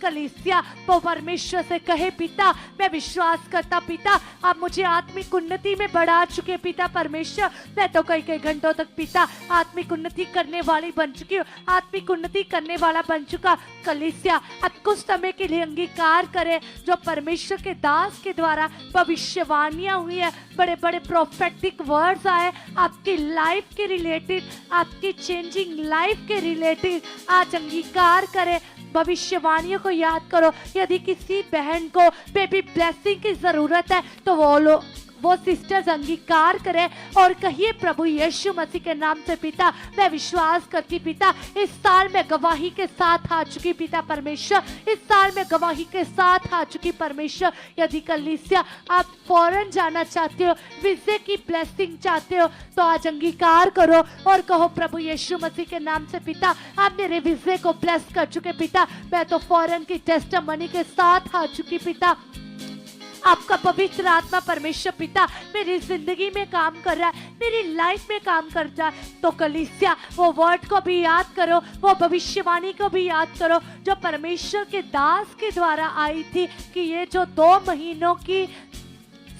कलीसिया वो परमेश्वर से कहे पिता मैं विश्वास करता पिता आप मुझे आत्मिक उन्नति में बढ़ा चुके पिता परमेश्वर, मैं तो कई कई घंटों तक पिता आत्मिक उन्नति करने वाली बन चुकी हूँ, आत्मिक उन्नति करने वाला बन चुका। कलीसिया अब कुछ समय के लिए अंगीकार करे जो परमेश्वर के दास के द्वारा भविष्यवाणियां हुई है, बड़े बड़े प्रोफेटिक वर्ड्स आए आपकी लाइफ के रिलेटेड, आपकी चेंजिंग लाइफ के रिलेटेड। आज अंगीकार करे, भविष्यवाणियों को याद करो। यदि किसी बहन को बेबी ब्लेसिंग की जरूरत है तो वो सिस्टर्स अंगीकार करें और कहिए प्रभु यीशु मसीह के नाम से पिता मैं विश्वास करती पिता इस साल में गवाही के साथ आ चुकी पिता परमेश्वर, इस साल में गवाही के साथ आ चुकी परमेश्वर। यदि कलीसिया आप फॉरेन जाना चाहते हो, वीजे की ब्लेसिंग चाहते हो तो आज अंगीकार करो और कहो प्रभु यीशु मसीह के नाम से पिता आप मेरे वीजे को ब्लेस कर चुके पिता, मैं तो फॉरेन की टेस्टिमनी के साथ आ चुकी पिता। आपका पवित्र आत्मा परमेश्वर पिता मेरी जिंदगी में काम कर रहा है, मेरी लाइफ में काम कर रहा है। तो कलीसिया वो वर्ड को भी याद करो, वो भविष्यवाणी को भी याद करो जो परमेश्वर के दास के द्वारा आई थी कि ये जो 2 महीनों की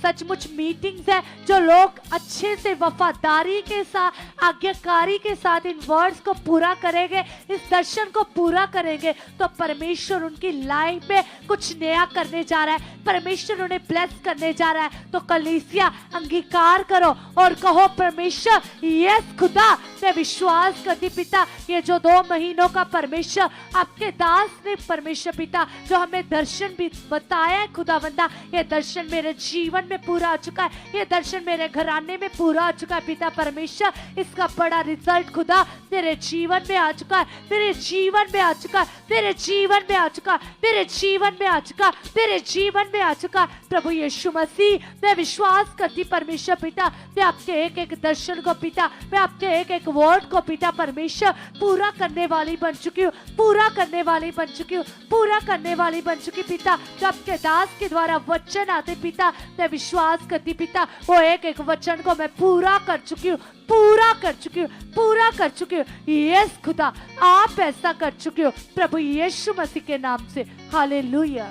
सचमुच मीटिंग्स है जो लोग अच्छे से वफादारी के साथ, आज्ञाकारी के साथ इन वर्ड्स को पूरा करेंगे, इस दर्शन को पूरा करेंगे, तो परमेश्वर उनकी लाइफ में कुछ नया करने जा रहा है, परमेश्वर उन्हें ब्लेस करने जा रहा है। तो कलीसिया अंगीकार करो और कहो परमेश्वर, यस खुदा, मैं विश्वास करती पिता, ये जो 2 महीनों का परमेश्वर आपके दास ने परमेश्वर पिता जो हमें दर्शन भी बताया है खुदावंदा, ये दर्शन मेरे जीवन में पूरा आ चुका है, ये दर्शन मेरे घराने में पूरा आ चुका है पिता परमेश्वर, इसका बड़ा रिजल्ट खुदा तेरे जीवन में आ चुका है, मेरे जीवन में आ चुका है, मेरे जीवन में आ चुका, मेरे जीवन में आ चुका, मेरे जीवन में आ चुका। प्रभु यीशु मसीह, मैं विश्वास करती परमेश्वर पिता, मैं आपके एक एक दर्शन को पिता, मैं आपके एक एक वर्ड को पिता परमेश्वर पूरा करने वाली बन चुकी हूँ, पूरा करने वाली बन चुकी हूँ, पूरा करने वाली बन चुकी पिता। जो आपके दास के द्वारा वचन आते पिता, मैं विश्वास करती पिता, वो एक एक वचन को मैं पूरा कर चुकी हूँ, पूरा कर चुकी हूँ, पूरा कर चुकी हूँ। यस खुदा, आप ऐसा कर चुके हो प्रभु यीशु मसीह के नाम से। हालेलुया।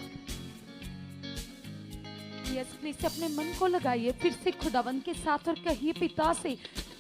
यस प्लीज अपने मन को लगाइए फिर से खुदावन के साथ और कहिए पिता से,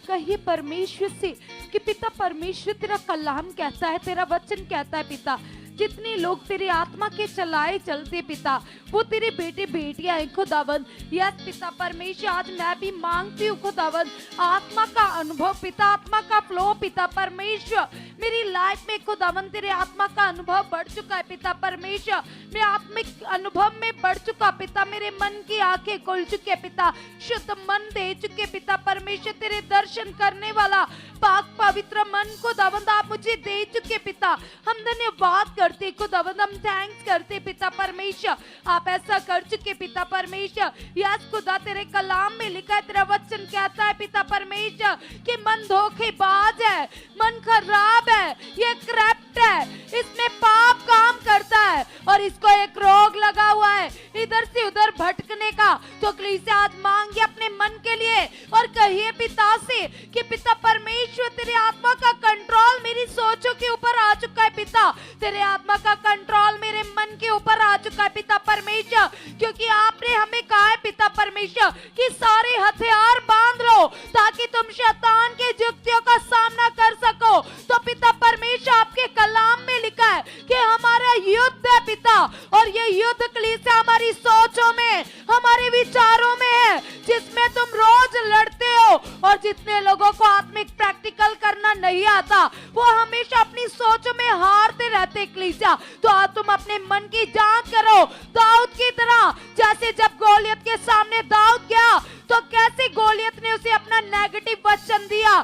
कहिए परमेश्वर से कि पिता परमेश्वर, तेरा कलाम कहता है, तेरा वचन कहता है पिता, जितने लोग तेरे आत्मा के चलाए चलते पिता, वो तेरे बेटे बेटियां हैं खुदावन। यस पिता परमेश्वर, आज मैं भी मांगती हूँ खुदावन, आत्मा का अनुभव पिता, आत्मा का फ्लो पिता परमेश्वर, मेरी लाइफ में खुदावन तेरे आत्मा का अनुभव बढ़ चुका है पिता परमेश्वर, मैं आत्मिक अनुभव में बढ़ चुका पिता, मेरे मन की आंखें खुल चुके पिता, शुद्ध मन दे चुके पिता परमेश्वर, तेरे दर्शन करने वाला पाक पवित्र मन खुदावंद आप मुझे दे चुके पिता। हम धन्यवाद करते खुदावंद, हम थैंक्स करते पिता परमेश्वर, आप ऐसा कर चुके पिता परमेश्वर। यस खुदा, तेरे कलाम में लिखा है, तेरा वचन कहता है पिता परमेश्वर कि मन धोखेबाज है, मन खराब है, ये करप्ट है, इसमें पाप काम करता है और इसको एक रोग लगा हुआ है इधर से उधर भटकने का। तो कलीसिया आज मांगिए अपने मन के लिए और कहिए पिता से कि पिता परमेश्वर, तेरे आत्मा का कंट्रोल मेरी सोचों के ऊपर आ चुका है पिता, तेरे आत्मा का कंट्रोल मेरे मन के ऊपर आ चुका है पिता परमेश्वर, क्योंकि आपने हमें कहा है पिता परमेश्वर कि सारे हथियार बांध लो ताकि तुम शैतान के युक्तियों का सामना कर सको। तो पिता परमेश्वर, आपके कलाम में लिखा है कि हमारा युद्ध है पिता, और ये युद्ध कलीसिया हमारी सोचों में, हमारे विचारों में है, जिसमें तुम रोज लड़ते हो। और जितने लोगों को आत्मिक प्रैक्टिकल करना नहीं आता वो हमेशा अपनी सोचों में हारते रहते कलीसिया। तो आज तुम अपने मन की जांच करो दाऊद की तरह, जैसे जब गोलियत के सामने दाऊद गया तो कैसे गोलियत ने उसे अपना नेगेटिव वचन दिया,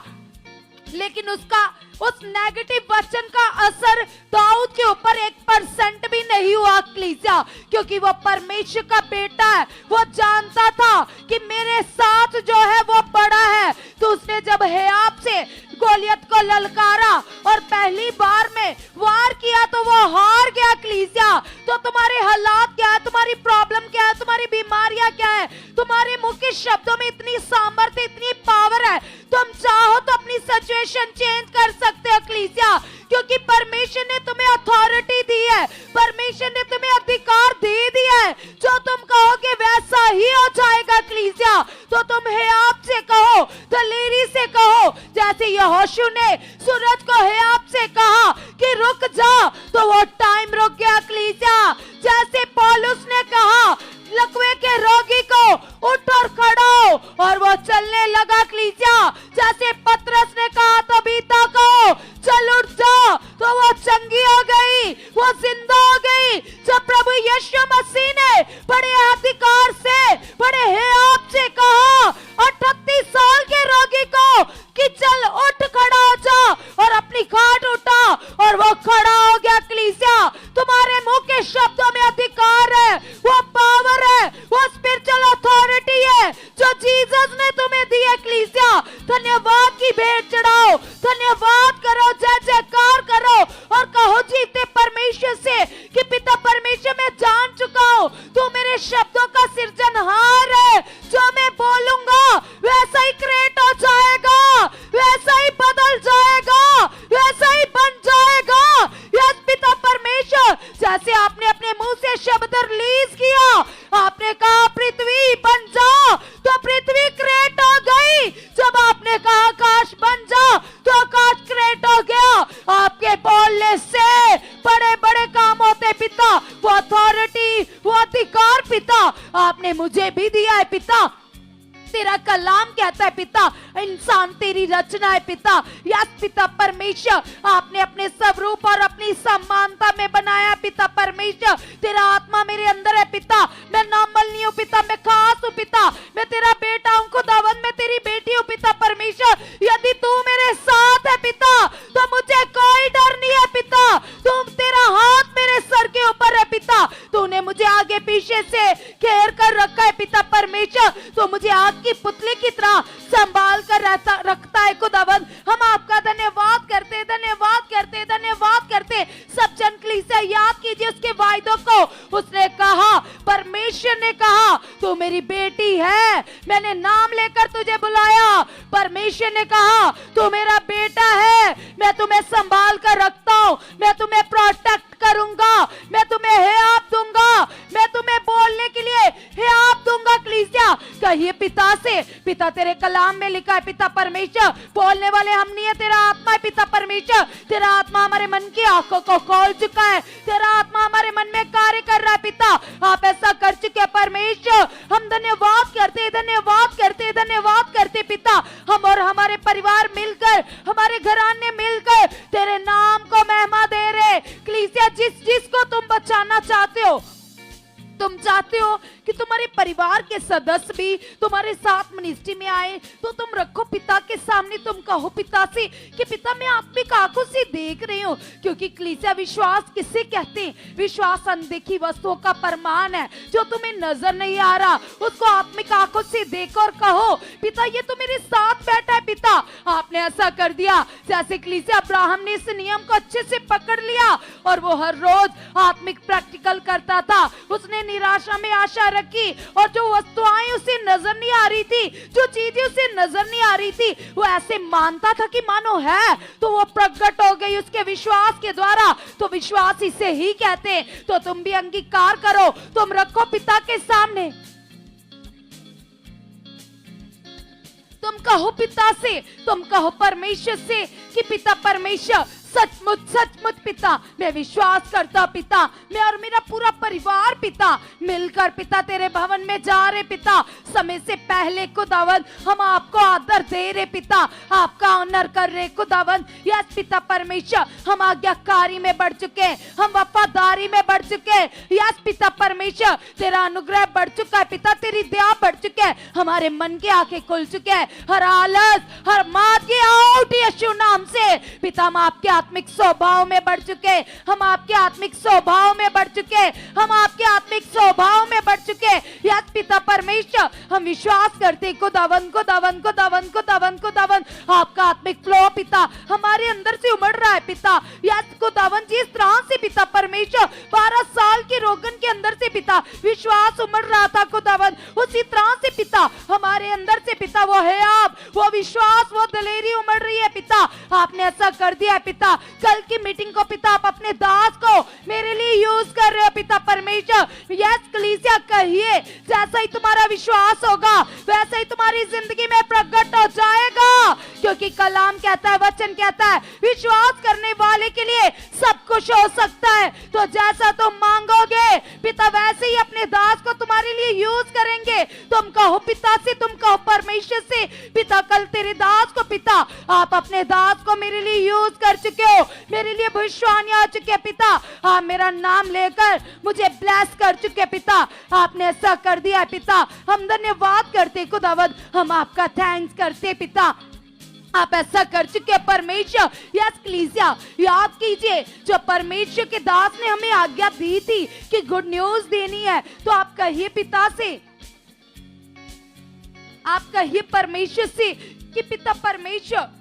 लेकिन उस नेगेटिव वचन का असर दाऊद के ऊपर 1% भी नहीं हुआ कलीसिया, क्योंकि वो परमेश्वर का बेटा है। वो जानता था कि मेरे साथ जो है वो बड़ा है। तो उसने जब हियाब से गोलियत को ललकारा और पहली बार में वार किया तो वो हार गया कलीसिया। तो तुम्हारे हालात क्या है, तुम्हारी प्रॉब्लम क्या है, तुम्हारी बीमारियां क्या है, तुम्हारे मुंह के शब्दों में इतनी सामर्थ्य, इतनी पावर है, तुम चाहो तो अपनी सिचुएशन चेंज कर सकते हो कलीसिया, क्योंकि परमेश्वर ने तुम्हें अथॉरिटी दी है, परमेश्वर ने तुम्हें अधिकार दे दिया है। जो तुम कहोगे वैसा ही हो जाएगा कलीसिया। तो तुम हियाब से कहो, दलेरी से कहो, जैसे यहोशू ने सूरज को हियाब से कहा कि रुक जा, तो वो टाइम रुक गया कलीसिया। जैसे पौलुस ने कहा लकवे के रोगी को उठ और खड़ा हो, और वो चलने लगा कलीसिया। जैसे पतरस ने कहा तबीता को चल उठ जा, तो वो चंगी हो गई, वो जिंदा हो गई। जब प्रभु यीशु मसीह ने बड़े अधिकार से, बड़े हियाब से कहा 38 साल के रोगी को कि चल उठ खड़ा हो जा, और अपनी खाट उठा और वो खड़ा हो गया कलीसिया। तुम्हारे मुंह के शब्दों में अधिकार है, वो पावर है, वो स्पिरिचुअल अथॉरिटी है जो जीसस ने तुम्हें दी है कलीसिया। धन्यवाद की भेंट चढ़ाओ, धन्यवाद करो, जय जयकार करो और कहो जीते परमेश्वर से कि पिता परमेश्वर, मैं जान चुका हूँ तू मेरे शब्दों का सृजनहार है। जो मैं बोलूंगा कलाम कहता है पिता इंसान तेरी रचना है पिता। यस पिता परमेश्वर, आपने अपने स्वरूप और अपनी समानता में बनाया पिता परमेश्वर। तेरा आत्मा मेरे अंदर है पिता, मैं नामल नहीं हूँ पिता, मैं खास हूँ पिता, मैं तेरा बेटा हूँ खुदावन, मैं तेरी बेटी हूँ पिता परमेश्वर। यदि तू मेरे साथ है पिता तो मुझे कोई डर नहीं है पिता। तुम तेरा हाथ मेरे सर के ऊपर है पिता, तूने मुझे आगे पीछे से घेर कर रखा है पिता परमेश्वर। तो मुझे आग की पुतली की तरह संभाल कर रखता है खुदावन। हम आपका धन्यवाद करते, धन्यवाद करते, धन्यवाद करते। सब जन कलीसिया याद कीजिए उसके वायदों को। उसने कहा, परमेश्वर ने कहा तू मेरी बेटी है, मैंने नाम लेकर तुझे बुलाया। परमेश्वर ने कहा तू मेरा बेटा है, मैं तुम्हें संभाल कर रखता हूं, मैं तुम्हें प्रोटेक्ट करूंगा, मैं तुम्हें हियाब दूंगा, मैं तुम्हें बोलने के लिए हियाब दूंगा। कलीसिया कहिए पिता से, पिता तेरे कलाम में लिखा है पिता परमेश्वर, बोलने वाले हम नहीं है, तेरा आत्मा है पिता परमेश्वर। तेरा आत्मा हमारे मन की आंखों को खोल चुका है, तेरा आत्मा हमारे मन में कार्य कर रहा है पिता। आप ऐसा कर चुके परमेश्वर, हम धन्यवाद करते, धन्यवाद करते, धन्यवाद करते पिता। हम और हमारे परिवार मिलकर, हमारे घराने मिलकर तेरे नाम को महिमा दे रहे। कलीसिया जिसको तुम बचाना चाहते हो, तुम चाहते हो कि तुम्हारे परिवार के सदस्य भी तुम्हारे साथ मिनिस्ट्री में आए, तो तुम रखो पिता के सामने, तुम कहो पिता से कि पिता मैं आत्मिक आंखों से देख रही हूँ। क्योंकि कलीसिया विश्वास किसे कहते हैं? विश्वास अनदेखी वस्तुओं का प्रमाण है। जो तुम्हें नजर नहीं आ रहा उसको आत्मिक आंखों से देखो और कहो पिता ये तो मेरे साथ बैठा है पिता। आपने ऐसा कर दिया जैसे कलीसिया अब्राहम ने इस नियम को अच्छे से पकड़ लिया और वो हर रोज आत्मिक प्रैक्टिकल करता था। उसने निराशा में आशा रखी और जो वस्तुएं उसे नजर नहीं आ रही थी, जो चीजें उसे नजर नहीं आ रही थी, वो ऐसे मानता था कि मानो है, तो वो प्रकट हो गई उसके विश्वास के द्वारा। तो विश्वास इसे ही कहते हैं। तो तुम भी अंगीकार करो, तुम रखो पिता के सामने, तुम कहो पिता से, तुम कहो परमेश्वर से कि पिता परमेश्वर सचमुच सचमुच पिता मैं विश्वास करता पिता, मैं और मेरा पूरा परिवार पिता मिलकर पिता तेरे भवन में जा रहे पिता। समय से पहले खुदावन हम आपको आदर दे रहे पिता, आपका ऑनर कर रहे खुदावन। यस पिता परमेश्वर, हम आज्ञाकारी में बढ़ चुके हैं, हम वफादारी में बढ़ चुके हैं। यस पिता परमेश्वर, तेरा अनुग्रह बढ़ चुका है पिता, तेरी दया बढ़ चुकी है, हमारे मन की आंखें खुल चुके हैं। हर आलस, हर मात की आउट यीशु नाम से पिता, हम आपके आत्मिक स्वभाव में बढ़ चुके, हम आपके आत्मिक स्वभाव में बढ़ चुके, हम आपके आत्मिक स्वभाव में बढ़ चुके। यस पिता परमेश्वर, हम विश्वास करते खुदावन खुदावन खुदावन खुदावन खुदावन, आपका आत्मिक फ्लो पिता हमारे अंदर से उमड़ रहा है पिता। यस खुदावन, जिस तरह से पिता परमेश्वर 12 साल के रोगन के अंदर से पिता विश्वास उमड़ रहा था खुदावन, उसी तरह से पिता हमारे अंदर से पिता वो है आप, वो विश्वास, वो दलेरी उमड़ रही है पिता। आपने ऐसा कर दिया है पिता। कल की मीटिंग को पिता आप अपने दास को मेरे लिए यूज कर रहे हो पिता परमेश्वर। यस कलीसिया कहिए, जैसा ही तुम्हारा विश्वास होगा वैसा ही तुम्हारी जिंदगी में प्रकट हो जाएगा। क्योंकि कलाम कहता है, वचन कहता है, विश्वास करने वाले के लिए सब कुछ हो सकता है। तो जैसा तुम मांगोगे पिता वैसे ही अपने दास को तुम्हारे लिए यूज करेंगे। तुम कहो पिता से, तुम कहो परमेश्वर से पिता, कल तेरे दास को पिता आप अपने दास को मेरे लिए यूज कर चुके हो, मेरे लिए भविष्यवाणी आ चुके पिता, आप मेरा नाम लेकर मुझे ब्लेस कर चुके पिता। आपने ऐसा कर दिया पिता, हम धन्यवाद करते खुदावंद, हम आपका थैंक्स करते पिता, आप ऐसा कर चुके परमेश्वर। यस कलीसिया याद कीजिए, जो परमेश्वर के दास ने हमें आज्ञा दी थी कि गुड न्यूज देनी है, तो आप कहिए पिता से, आप कहिए परमेश्वर से कि पिता परमेश्वर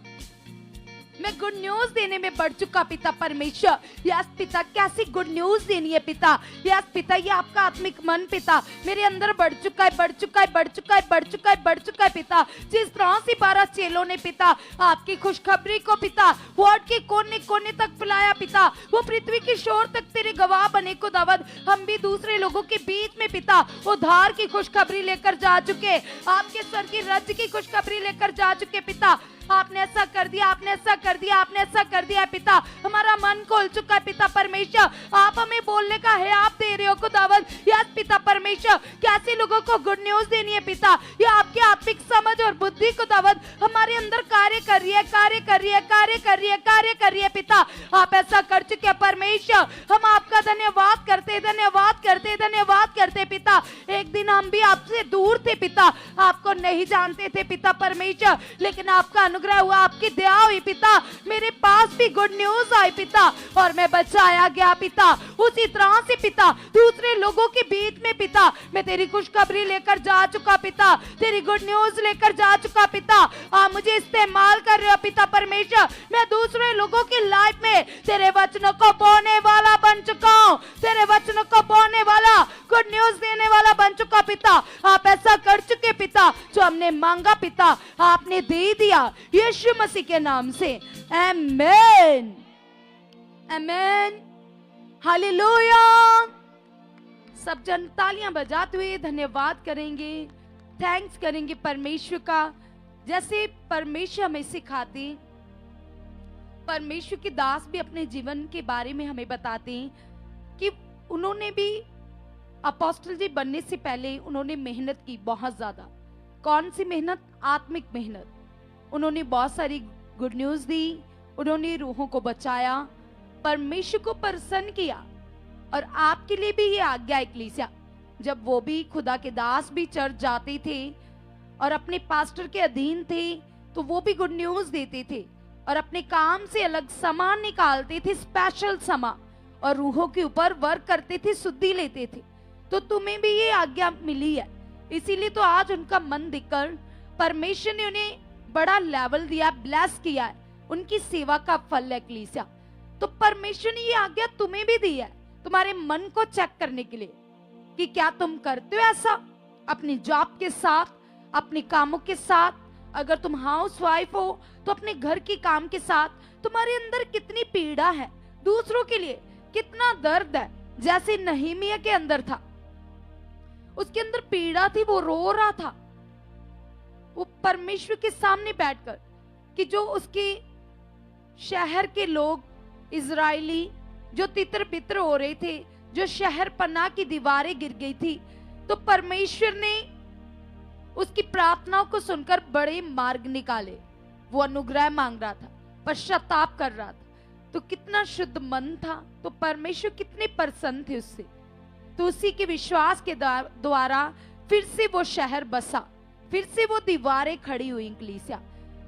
मैं गुड न्यूज देने में बढ़ चुका पिता परमेश्वर। यस पिता, कैसी गुड न्यूज देनी है पिता। यस पिता, ये आपका आत्मिक मन पिता मेरे अंदर बढ़ चुका है, बढ़ चुका है, बढ़ चुका है, बढ़ चुका है, बढ़ चुका है पिता। जिस तरह से 12 चेलों ने पिता आपकी खुशखबरी को पिता वर्ल्ड के कोने कोने तक फैलाया पिता, वो पृथ्वी के शोर तक तेरे गवाह बने खुदावंद। हम भी दूसरे लोगों के बीच में पिता उद्धार की खुशखबरी लेकर जा चुके, आपके सर की रज की खुशखबरी लेकर जा चुके पिता। आपने ऐसा कर दिया, आपने ऐसा कर दिया, आपने ऐसा कर दिया है पिता। हमारा मन खोल चुका है पिता परमेश्वर, आप हमें बोलने का है, आप दे रहे हो खुदावन। यस पिता परमेश्वर, कैसे लोगों को गुड न्यूज देनी है पिता, ये आपकी आत्मिक समझ और बुद्धि खुदावन हमारे अंदर कार्य कर रही है, कार्य कर रही है, कार्य कर रही है, कार्य कर रही है पिता। आप ऐसा कर चुके हैं परमेश्वर, हम आपका धन्यवाद करते, धन्यवाद करते, धन्यवाद करते पिता। एक दिन हम भी आपसे दूर थे पिता, आपको नहीं जानते थे पिता परमेश्वर, लेकिन आपका अनुग्रह हुआ, आपकी दया हुई पिता, मेरे पास भी गुड न्यूज आई पिता और मैं बचाया गया पिता। उसी तरह से पिता दूसरे लोगों के बीच में पिता मैं तेरी खुशखबरी लेकर जा चुका पिता, तेरी गुड न्यूज लेकर जा चुका पिता। आप मुझे इस्तेमाल कर रहे हो पिता परमेश्वर, मैं दूसरे लोगों की लाइफ में तेरे वचनों को बोने वाला बन चुका हूँ, तेरे वचनों को बोने वाला, गुड न्यूज देने वाला बन चुका पिता। आप ऐसा कर चुके पिता, जो हमने मांगा पिता आपने दे दिया, यीशु मसीह के नाम से आमेन, आमेन, हालेलुया। सब जन तालियां बजाते हुए धन्यवाद करेंगे, थैंक्स करेंगे परमेश्वर का। जैसे परमेश्वर हमें सिखाते, परमेश्वर के दास भी अपने जीवन के बारे में हमें बताते हैं कि उन्होंने भी अपोस्टल जी बनने से पहले उन्होंने मेहनत की बहुत ज्यादा। कौन सी मेहनत? आत्मिक मेहनत। उन्होंने बहुत सारी गुड न्यूज दी, उन्होंने रूहों को बचाया, परमेश्वर को प्रसन्न किया। और आपके लिए भी ये आज्ञा इक्लीसिया, जब वो भी खुदा के दास भी चर्च जाते थे और अपने पास्टर के अधीन थे, तो वो भी गुड न्यूज देते थे और अपने काम से अलग समय निकालते थे, स्पेशल समय, और रूहों के ऊपर वर्क करते थे, शुद्धि लेते थे। तो तुम्हें भी ये आज्ञा मिली है, इसीलिए तो आज उनका मन दिखकर परमेश्वर ने उन्हें बड़ा लेवल दिया, ब्लेस किया है, उनकी सेवा का फल है कलीसिया। तो परमेश्वर ने ये आज्ञा तुम्हें भी दी है, तुम्हारे मन को चेक करने के लिए कि क्या तुम करते हो ऐसा अपनी जॉब के साथ, अपने कामों के साथ। अगर तुम हाउस वाइफ हो तो अपने घर के काम के साथ तुम्हारे अंदर कितनी पीड़ा है, दूसरों के लिए कितना दर्द है। जैसे नहीमिया के अंदर था, उसके अंदर पीड़ा थी, वो रो रहा था, वो परमेश्वर के सामने बैठकर कि जो उसके शहर के लोग इजरायली जो तितर बितर हो रहे थे, जो शहर पन्ना की दीवारें गिर गई थी, तो परमेश्वर ने उसकी प्रार्थनाओं को सुनकर बड़े मार्ग निकाले। वो अनुग्रह मांग रहा था, पश्चाताप कर रहा था, तो कितना शुद्ध मन था, तो परमेश्वर कितने प्रसन्न थे उससे। तो उसी के विश्वास के द्वारा फिर से वो शहर बसा, फिर से वो दीवारें खड़ी हुई कलीसिया।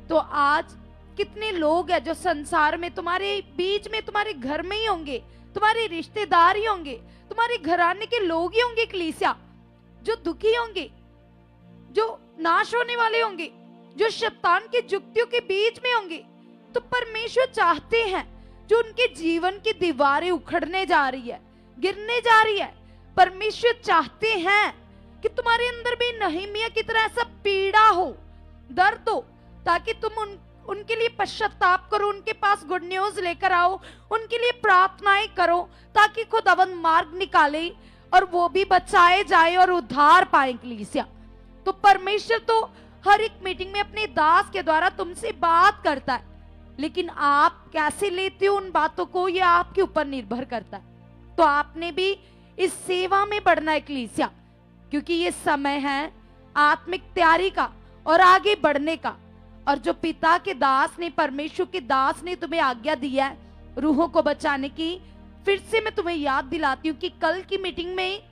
तो आज कितने लोग हैं जो संसार में तुम्हारे बीच में, तुम्हारे घर में ही होंगे, तुम्हारे रिश्तेदार ही होंगे, तुम्हारे घराने के लोग ही होंगे कलीसिया, जो दुखी होंगे, जो नाश होने वाले होंगे, जो शैतान की जुक्तियों के बीच में होंगे। तो परमेश्वर चाहते हैं जो उनके जीवन की दीवारें उखड़ने जा रही है, गिरने जा रही है, परमेश्वर चाहते हैं कि तुम्हारे अंदर भी नहीमिया की तरह ऐसा पीड़ा हो, दर्द हो, ताकि तुम उनके लिए पश्चाताप करो, उनके पास गुड न्यूज लेकर आओ, उनके लिए प्रार्थनाएं करो, ताकि खुदावंद मार्ग निकाले और वो भी बचाए जाए और उद्धार पाए कलीसिया। तो परमेश्वर तो हर एक मीटिंग में अपने दास के द्वारा तुमसे बात करता है, लेकिन आप कैसे लेते हो उन बातों को, ये आपके ऊपर निर्भर करता है। तो आपने भी इस सेवा में बढ़ना है कलीसिया, क्योंकि ये समय है आत्मिक तैयारी का और आगे बढ़ने का। और जो पिता के दास ने, परमेश्वर के दास ने तुम्हें आज्ञा दी है रूहों को बचाने की, फिर से मैं तुम्हें याद दिलाती हूँ कि कल की मीटिंग में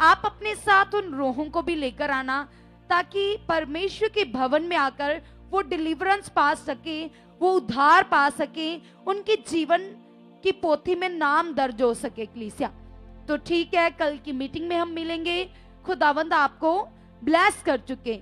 आप अपने साथ उन रूहों को भी लेकर आना, ताकि परमेश्वर के भवन में आकर वो डिलीवरेंस पा सके, वो उद्धार पा सके, उनके जीवन की पोथी में नाम दर्ज हो सके कलीसिया। तो ठीक है, कल की मीटिंग में हम मिलेंगे। खुदावंद आपको ब्लेस कर चुके।